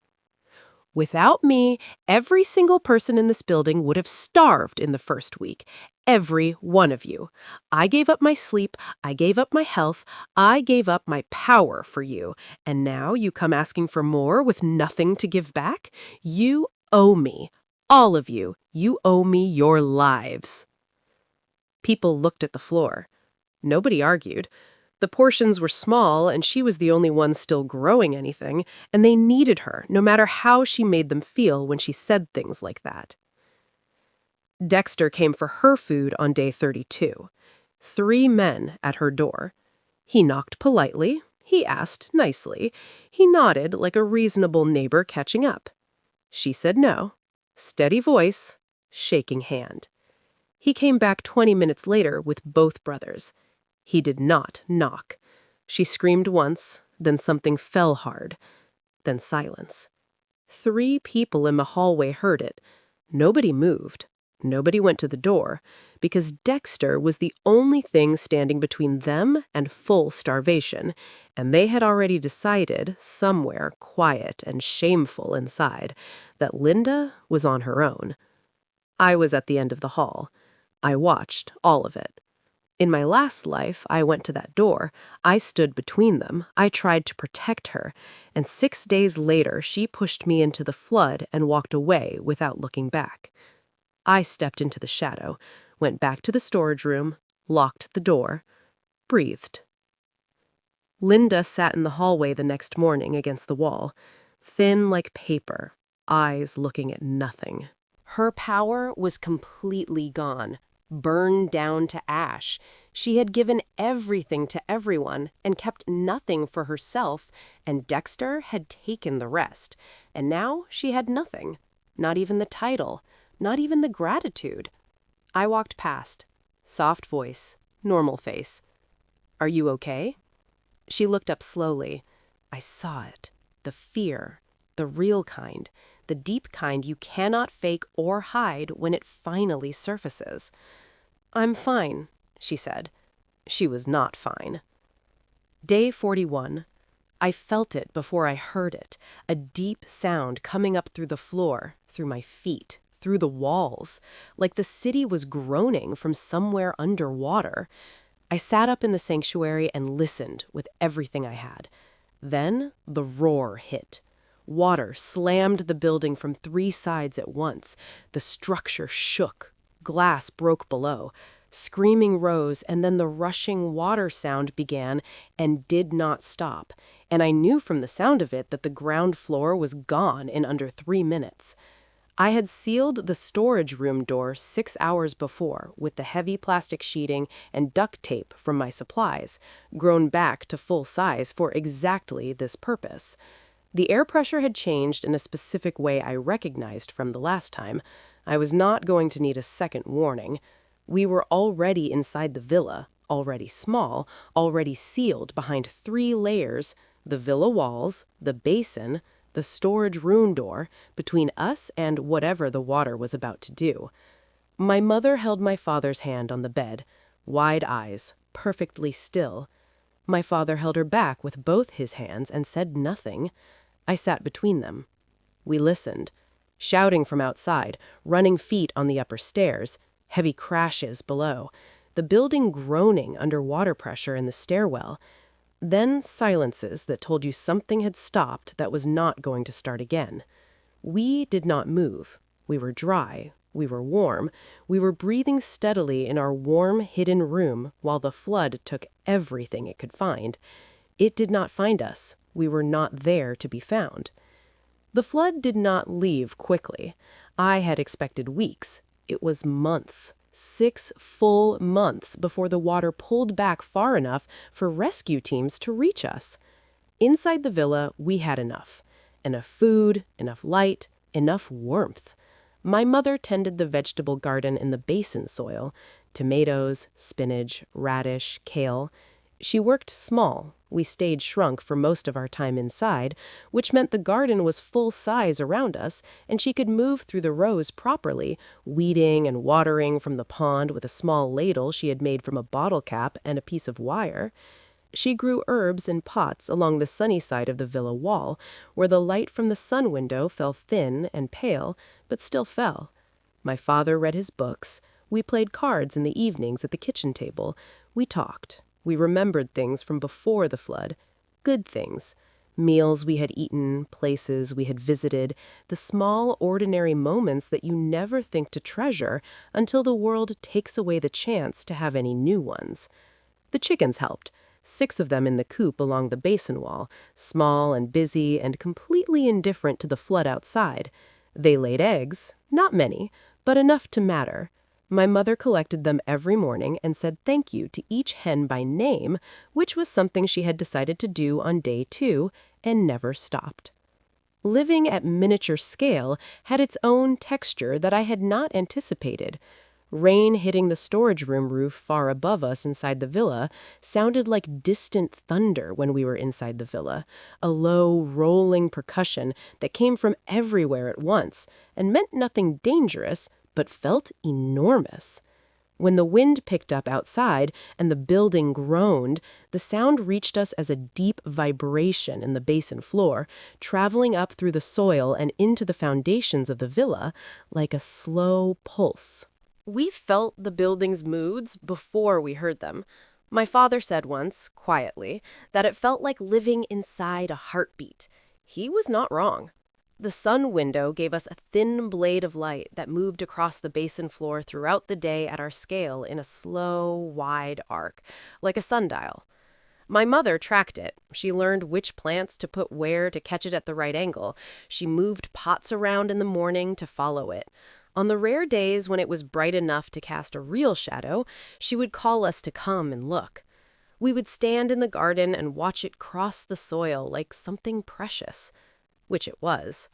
Without me, every single person in this building would have starved in the first week. Every one of you. I gave up my sleep, I gave up my health, I gave up my power for you. And now you come asking for more with nothing to give back? You owe me. All of you. You owe me your lives. People looked at the floor. Nobody argued. The portions were small, and she was the only one still growing anything, and they needed her, no matter how she made them feel when she said things like that. Dexter came for her food on day 32. 3 men at her door. He knocked politely. He asked nicely. He nodded like a reasonable neighbor catching up. She said no. Steady voice, shaking hand. He came back 20 minutes later with both brothers. He did not knock. She screamed once, then something fell hard, then silence. 3 people in the hallway heard it. Nobody moved. Nobody went to the door, because Dexter was the only thing standing between them and full starvation, and they had already decided, somewhere quiet and shameful inside, that Linda was on her own. I was at the end of the hall. I watched all of it. In my last life, I went to that door. I stood between them. I tried to protect her. And 6 days later, she pushed me into the flood and walked away without looking back. I stepped into the shadow, went back to the storage room, locked the door, breathed. Linda sat in the hallway the next morning against the wall, thin like paper, eyes looking at nothing. Her power was completely gone. Burned down to ash. She had given everything to everyone and kept nothing for herself, and Dexter had taken the rest. And now she had nothing, not even the title, not even the gratitude. I walked past. Soft voice, normal face. "Are you okay?" She looked up slowly. I saw it. The fear. The real kind. The deep kind you cannot fake or hide when it finally surfaces. "I'm fine," she said. She was not fine. Day 41. I felt it before I heard it, a deep sound coming up through the floor, through my feet, through the walls, like the city was groaning from somewhere underwater. I sat up in the sanctuary and listened with everything I had. Then the roar hit. Water slammed the building from 3 sides at once. The structure shook. Glass broke below. Screaming rose, and then the rushing water sound began and did not stop. And I knew from the sound of it that the ground floor was gone in under 3 minutes. I had sealed the storage room door 6 hours before with the heavy plastic sheeting and duct tape from my supplies, grown back to full size for exactly this purpose. The air pressure had changed in a specific way I recognized from the last time. I was not going to need a second warning. We were already inside the villa, already small, already sealed behind 3 layers: the villa walls, the basin, the storage room door, between us and whatever the water was about to do. My mother held my father's hand on the bed, wide eyes, perfectly still. My father held her back with both his hands and said nothing. I sat between them. We listened. Shouting from outside, running feet on the upper stairs, heavy crashes below, the building groaning under water pressure in the stairwell. Then silences that told you something had stopped that was not going to start again. We did not move. We were dry. We were warm. We were breathing steadily in our warm, hidden room while the flood took everything it could find. It did not find us. We were not there to be found. The flood did not leave quickly. I had expected weeks. It was months. 6 full months before the water pulled back far enough for rescue teams to reach us. Inside the villa, we had enough. Enough food, enough light, enough warmth. My mother tended the vegetable garden in the basin soil: tomatoes, spinach, radish, kale. She worked small. We stayed shrunk for most of our time inside, which meant the garden was full size around us, and she could move through the rows properly, weeding and watering from the pond with a small ladle she had made from a bottle cap and a piece of wire. She grew herbs in pots along the sunny side of the villa wall, where the light from the sun window fell thin and pale, but still fell. My father read his books. We played cards in the evenings at the kitchen table. We talked. We remembered things from before the flood. Good things. Meals we had eaten, places we had visited, the small, ordinary moments that you never think to treasure until the world takes away the chance to have any new ones. The chickens helped. 6 of them in the coop along the basin wall, small and busy and completely indifferent to the flood outside. They laid eggs, not many, but enough to matter. My mother collected them every morning and said thank you to each hen by name, which was something she had decided to do on day 2 and never stopped. Living at miniature scale had its own texture that I had not anticipated. Rain hitting the storage room roof far above us inside the villa sounded like distant thunder when we were inside the villa, a low, rolling percussion that came from everywhere at once and meant nothing dangerous, but felt enormous. When the wind picked up outside and the building groaned, the sound reached us as a deep vibration in the basin floor, traveling up through the soil and into the foundations of the villa like a slow pulse. We felt the building's moods before we heard them. My father said once, quietly, that it felt like living inside a heartbeat. He was not wrong. The sun window gave us a thin blade of light that moved across the basin floor throughout the day at our scale in a slow, wide arc, like a sundial. My mother tracked it. She learned which plants to put where to catch it at the right angle. She moved pots around in the morning to follow it. On the rare days when it was bright enough to cast a real shadow, she would call us to come and look. We would stand in the garden and watch it cross the soil like something precious, which it was.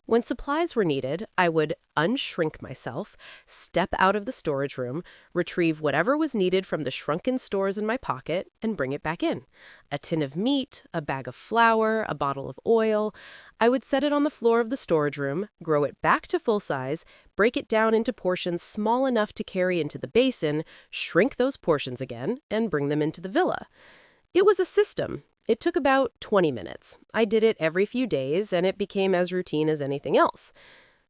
When supplies were needed, I would unshrink myself, step out of the storage room, retrieve whatever was needed from the shrunken stores in my pocket, and bring it back in. A tin of meat, a bag of flour, a bottle of oil. I would set it on the floor of the storage room, grow it back to full size, break it down into portions small enough to carry into the basin, shrink those portions again, and bring them into the villa. It was a system. It took about 20 minutes. I did it every few days, and it became as routine as anything else.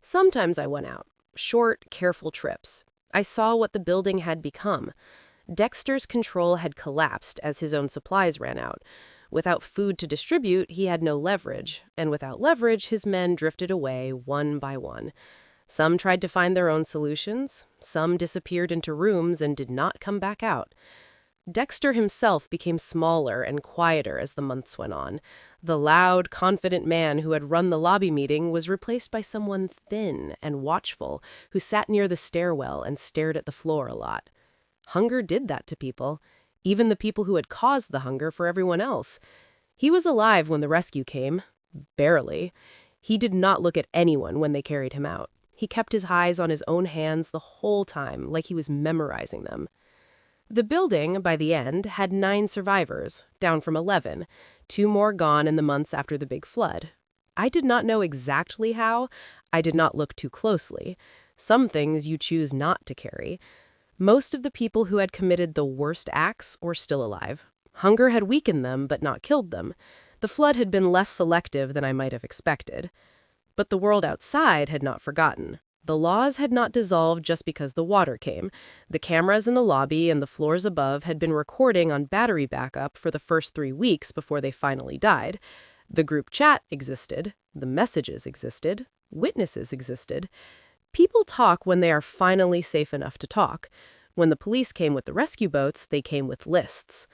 Sometimes I went out. Short, careful trips. I saw what the building had become. Dexter's control had collapsed as his own supplies ran out. Without food to distribute, he had no leverage, and without leverage, his men drifted away one by one. Some tried to find their own solutions. Some disappeared into rooms and did not come back out. Dexter himself became smaller and quieter as the months went on. The loud, confident man who had run the lobby meeting was replaced by someone thin and watchful who sat near the stairwell and stared at the floor a lot. Hunger did that to people, even the people who had caused the hunger for everyone else. He was alive when the rescue came. Barely. He did not look at anyone when they carried him out. He kept his eyes on his own hands the whole time, like he was memorizing them. The building, by the end, had 9 survivors, down from 11, 2 more gone in the months after the big flood. I did not know exactly how. I did not look too closely. Some things you choose not to carry. Most of the people who had committed the worst acts were still alive. Hunger had weakened them, but not killed them. The flood had been less selective than I might have expected. But the world outside had not forgotten. The laws had not dissolved just because the water came. The cameras in the lobby and the floors above had been recording on battery backup for the first 3 weeks before they finally died. The group chat existed. The messages existed. Witnesses existed. People talk when they are finally safe enough to talk. When the police came with the rescue boats, they came with lists.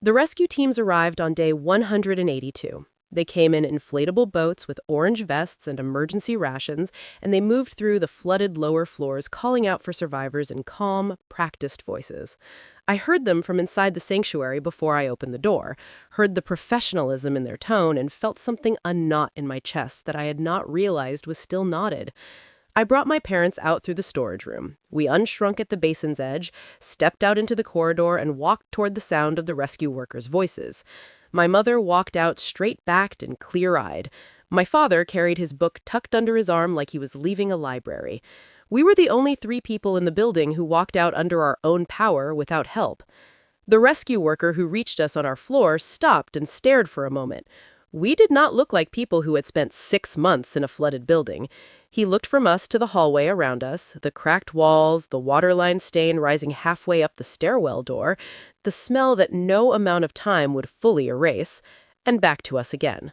The rescue teams arrived on day 182. They came in inflatable boats with orange vests and emergency rations, and they moved through the flooded lower floors, calling out for survivors in calm, practiced voices. I heard them from inside the sanctuary before I opened the door, heard the professionalism in their tone, and felt something unknot in my chest that I had not realized was still knotted. I brought my parents out through the storage room. We unshrunk at the basin's edge, stepped out into the corridor, and walked toward the sound of the rescue workers' voices. My mother walked out straight-backed and clear-eyed. My father carried his book tucked under his arm like he was leaving a library. We were the only 3 people in the building who walked out under our own power without help. The rescue worker who reached us on our floor stopped and stared for a moment. We did not look like people who had spent 6 months in a flooded building. He looked from us to the hallway around us, the cracked walls, the waterline stain rising halfway up the stairwell door, the smell that no amount of time would fully erase, and back to us again.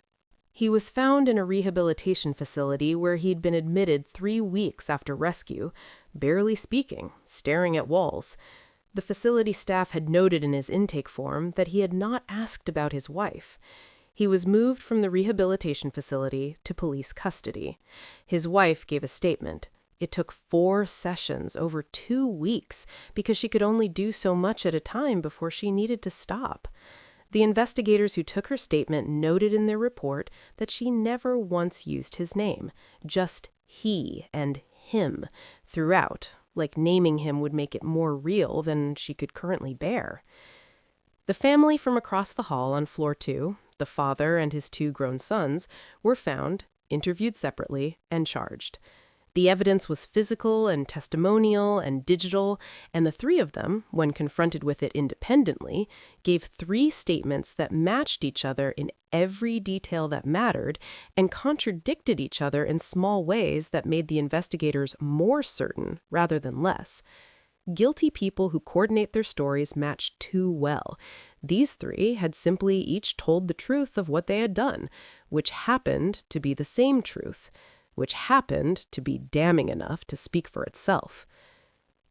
He was found in a rehabilitation facility where he'd been admitted 3 weeks after rescue, barely speaking, staring at walls. The facility staff had noted in his intake form that he had not asked about his wife. He was moved from the rehabilitation facility to police custody. His wife gave a statement. It took 4 sessions over 2 weeks because she could only do so much at a time before she needed to stop. The investigators who took her statement noted in their report that she never once used his name, just he and him throughout, like naming him would make it more real than she could currently bear. The family from across the hall on floor 2, the father and his 2 grown sons, were found, interviewed separately, and charged. The evidence was physical and testimonial and digital, and the 3 of them, when confronted with it independently, gave 3 statements that matched each other in every detail that mattered and contradicted each other in small ways that made the investigators more certain rather than less. Guilty people who coordinate their stories matched too well. These 3 had simply each told the truth of what they had done, which happened to be the same truth, which happened to be damning enough to speak for itself.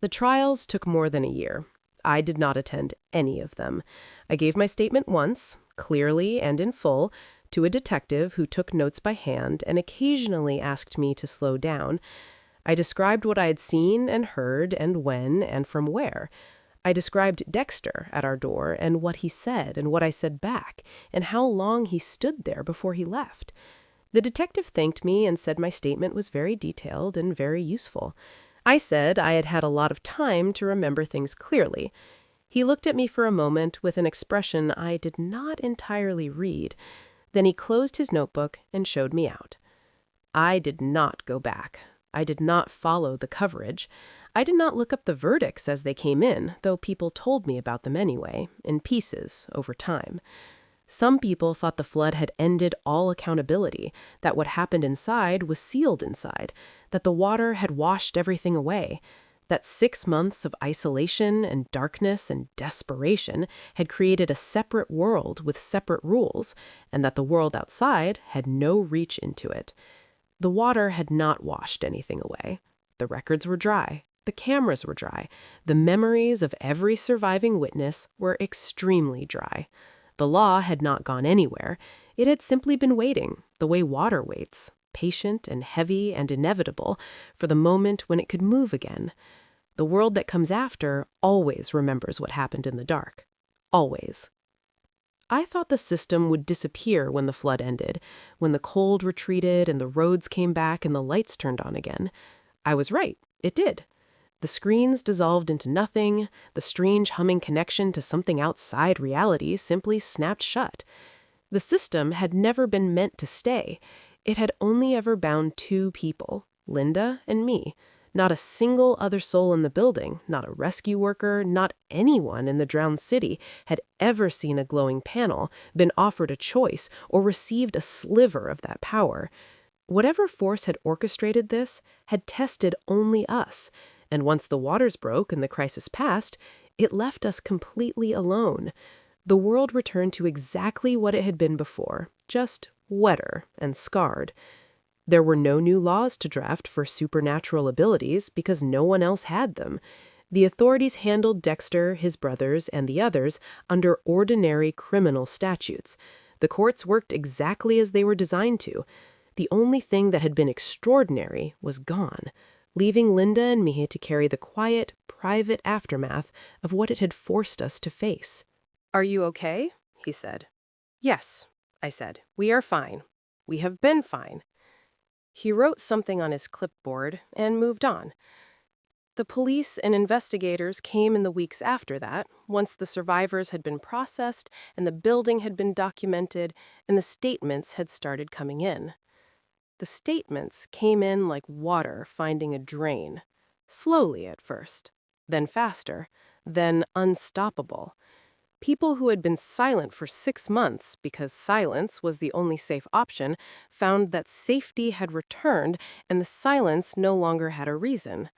The trials took more than a year. I did not attend any of them. I gave my statement once, clearly and in full, to a detective who took notes by hand and occasionally asked me to slow down. I described what I had seen and heard and when and from where. I described Dexter at our door and what he said and what I said back and how long he stood there before he left. The detective thanked me and said my statement was very detailed and very useful. I said I had had a lot of time to remember things clearly. He looked at me for a moment with an expression I did not entirely read. Then he closed his notebook and showed me out. I did not go back. I did not follow the coverage. I did not look up the verdicts as they came in, though people told me about them anyway, in pieces, over time. Some people thought the flood had ended all accountability, that what happened inside was sealed inside, that the water had washed everything away, that 6 months of isolation and darkness and desperation had created a separate world with separate rules, and that the world outside had no reach into it. The water had not washed anything away. The records were dry. The cameras were dry. The memories of every surviving witness were extremely dry. The law had not gone anywhere. It had simply been waiting, the way water waits, patient and heavy and inevitable, for the moment when it could move again. The world that comes after always remembers what happened in the dark. Always. I thought the system would disappear when the flood ended, when the cold retreated and the roads came back and the lights turned on again. I was right. It did. The screens dissolved into nothing. The strange humming connection to something outside reality simply snapped shut. The system had never been meant to stay. It had only ever bound 2 people, Linda and me. Not a single other soul in the building, not a rescue worker, not anyone in the drowned city had ever seen a glowing panel, been offered a choice, or received a sliver of that power. Whatever force had orchestrated this had tested only us. And once the waters broke and the crisis passed, it left us completely alone. The world returned to exactly what it had been before, just wetter and scarred. There were no new laws to draft for supernatural abilities because no one else had them. The authorities handled Dexter, his brothers, and the others under ordinary criminal statutes. The courts worked exactly as they were designed to. The only thing that had been extraordinary was gone, leaving Linda and me to carry the quiet, private aftermath of what it had forced us to face. "Are you okay?" he said. "Yes," I said. "We are fine. We have been fine." He wrote something on his clipboard and moved on. The police and investigators came in the weeks after that, once the survivors had been processed and the building had been documented and the statements had started coming in. The statements came in like water finding a drain, slowly at first, then faster, then unstoppable. People who had been silent for 6 months because silence was the only safe option found that safety had returned and the silence no longer had a reason.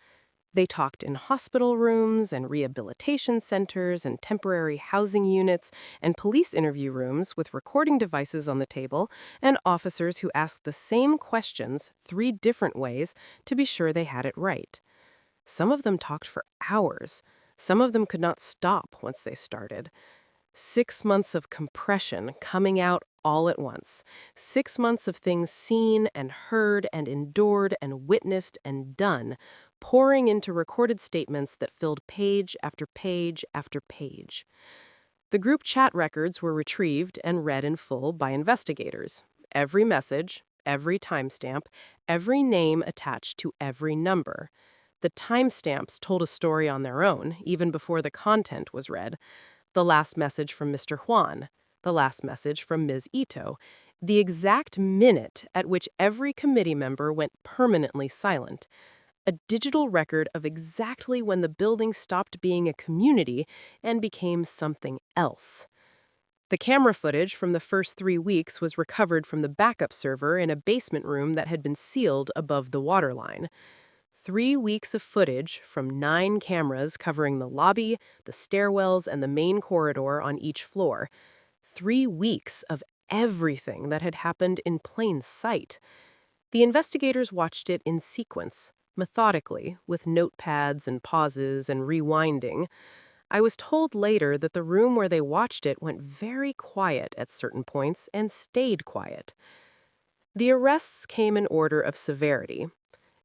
They talked in hospital rooms and rehabilitation centers and temporary housing units and police interview rooms with recording devices on the table and officers who asked the same questions 3 different ways to be sure they had it right. Some of them talked for hours. Some of them could not stop once they started. 6 months of compression coming out all at once. 6 months of things seen and heard and endured and witnessed and done, pouring into recorded statements that filled page after page after page. The group chat records were retrieved and read in full by investigators. Every message, every timestamp, every name attached to every number. The timestamps told a story on their own, even before the content was read. The last message from Mr. Juan, the last message from Ms. Ito, the exact minute at which every committee member went permanently silent. A digital record of exactly when the building stopped being a community and became something else. The camera footage from the first 3 weeks was recovered from the backup server in a basement room that had been sealed above the waterline. 3 weeks of footage from 9 cameras covering the lobby, the stairwells, and the main corridor on each floor. 3 weeks of everything that had happened in plain sight. The investigators watched it in sequence, methodically, with notepads and pauses and rewinding. I was told later that the room where they watched it went very quiet at certain points and stayed quiet. The arrests came in order of severity.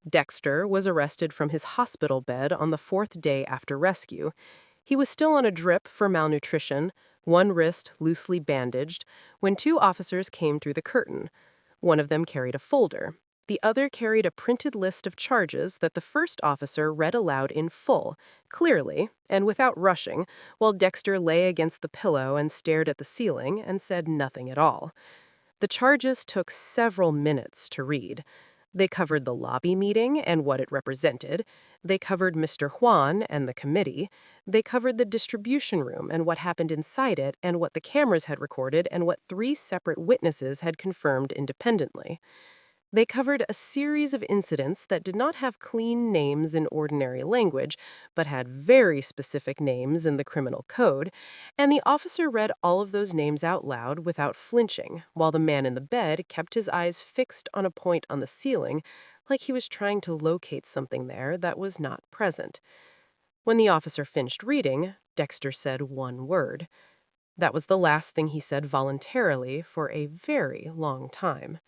Dexter was arrested from his hospital bed on the 4th day after rescue. He was still on a drip for malnutrition, one wrist loosely bandaged, when 2 officers came through the curtain. One of them carried a folder. The other carried a printed list of charges that the first officer read aloud in full, clearly, and without rushing, while Dexter lay against the pillow and stared at the ceiling and said nothing at all. The charges took several minutes to read. They covered the lobby meeting and what it represented. They covered Mr. Juan and the committee. They covered the distribution room and what happened inside it and what the cameras had recorded and what 3 separate witnesses had confirmed independently. They covered a series of incidents that did not have clean names in ordinary language, but had very specific names in the criminal code, and the officer read all of those names out loud without flinching, while the man in the bed kept his eyes fixed on a point on the ceiling, like he was trying to locate something there that was not present. When the officer finished reading, Dexter said one word. That was the last thing he said voluntarily for a very long time.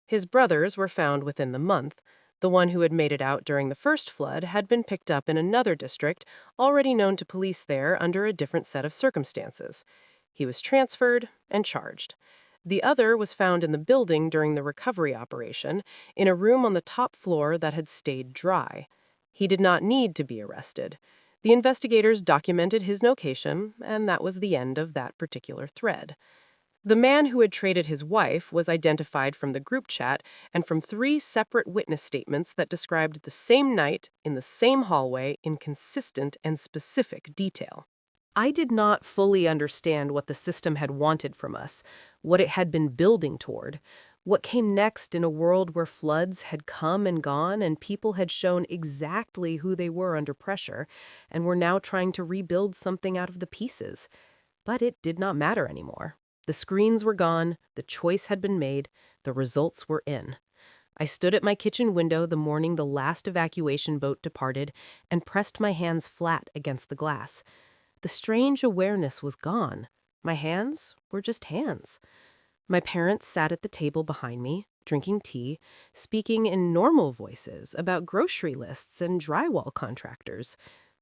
His brothers were found within the month. The one who had made it out during the first flood had been picked up in another district, already known to police there under a different set of circumstances. He was transferred and charged. The other was found in the building during the recovery operation, in a room on the top floor that had stayed dry. He did not need to be arrested. The investigators documented his location, and that was the end of that particular thread. The man who had traded his wife was identified from the group chat and from 3 separate witness statements that described the same night in the same hallway in consistent and specific detail. I did not fully understand what the system had wanted from us, what it had been building toward, what came next in a world where floods had come and gone and people had shown exactly who they were under pressure and were now trying to rebuild something out of the pieces. But it did not matter anymore. The screens were gone, the choice had been made, the results were in. I stood at my kitchen window the morning the last evacuation boat departed and pressed my hands flat against the glass. The strange awareness was gone. My hands were just hands. My parents sat at the table behind me, drinking tea, speaking in normal voices about grocery lists and drywall contractors.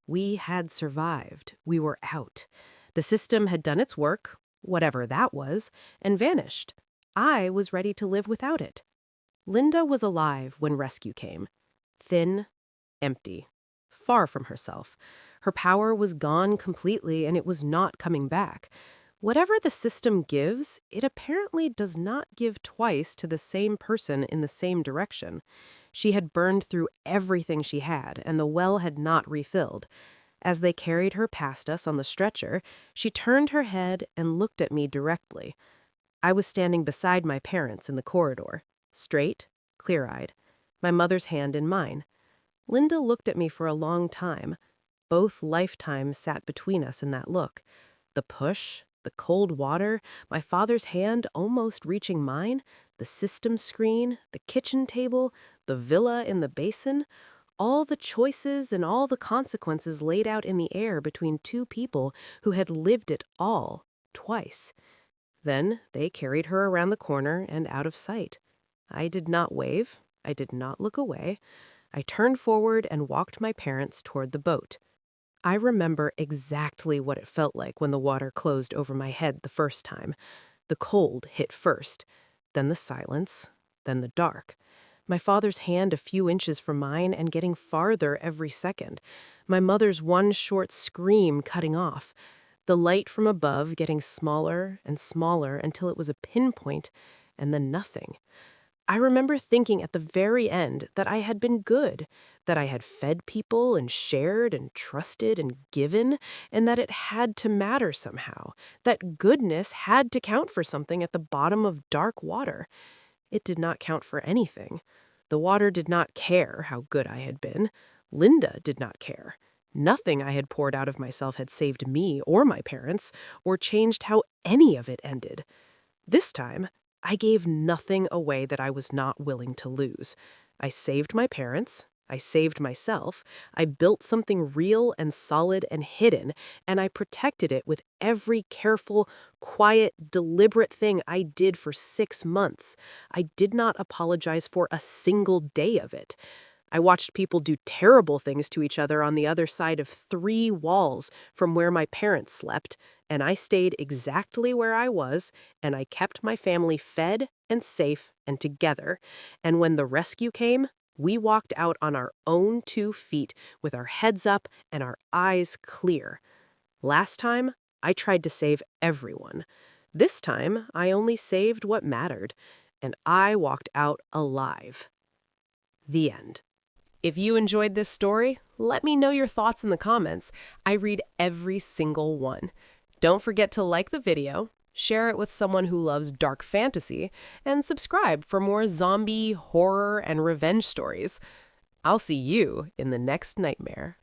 We had survived. We were out. The system had done its work, whatever that was, and vanished. I was ready to live without it. Linda was alive when rescue came. Thin, empty, far from herself. Her power was gone completely and it was not coming back. Whatever the system gives, it apparently does not give twice to the same person in the same direction. She had burned through everything she had, and the well had not refilled. As they carried her past us on the stretcher, she turned her head and looked at me directly. I was standing beside my parents in the corridor, straight, clear-eyed, my mother's hand in mine. Linda looked at me for a long time. Both lifetimes sat between us in that look. The push, the cold water, my father's hand almost reaching mine, the system screen, the kitchen table, the villa in the basin, all the choices and all the consequences laid out in the air between 2 people who had lived it all, twice. Then they carried her around the corner and out of sight. I did not wave. I did not look away. I turned forward and walked my parents toward the boat. I remember exactly what it felt like when the water closed over my head the first time. The cold hit first, then the silence, then the dark. My father's hand a few inches from mine and getting farther every second. My mother's one short scream cutting off. The light from above getting smaller and smaller until it was a pinpoint, and then nothing. I remember thinking at the very end that I had been good, that I had fed people and shared and trusted and given, and that it had to matter somehow, that goodness had to count for something at the bottom of dark water. It did not count for anything. The water did not care how good I had been. Linda did not care. Nothing I had poured out of myself had saved me or my parents, or changed how any of it ended. This time, I gave nothing away that I was not willing to lose. I saved my parents. I saved myself. I built something real and solid and hidden, and I protected it with every careful, quiet, deliberate thing I did for 6 months. I did not apologize for a single day of it. I watched people do terrible things to each other on the other side of 3 walls from where my parents slept, and I stayed exactly where I was, and I kept my family fed and safe and together. And when the rescue came, we walked out on our own 2 feet with our heads up and our eyes clear. Last time, I tried to save everyone. This time, I only saved what mattered, and I walked out alive. The end. If you enjoyed this story, let me know your thoughts in the comments. I read every single one. Don't forget to like the video, share it with someone who loves dark fantasy, and subscribe for more zombie, horror, and revenge stories. I'll see you in the next nightmare.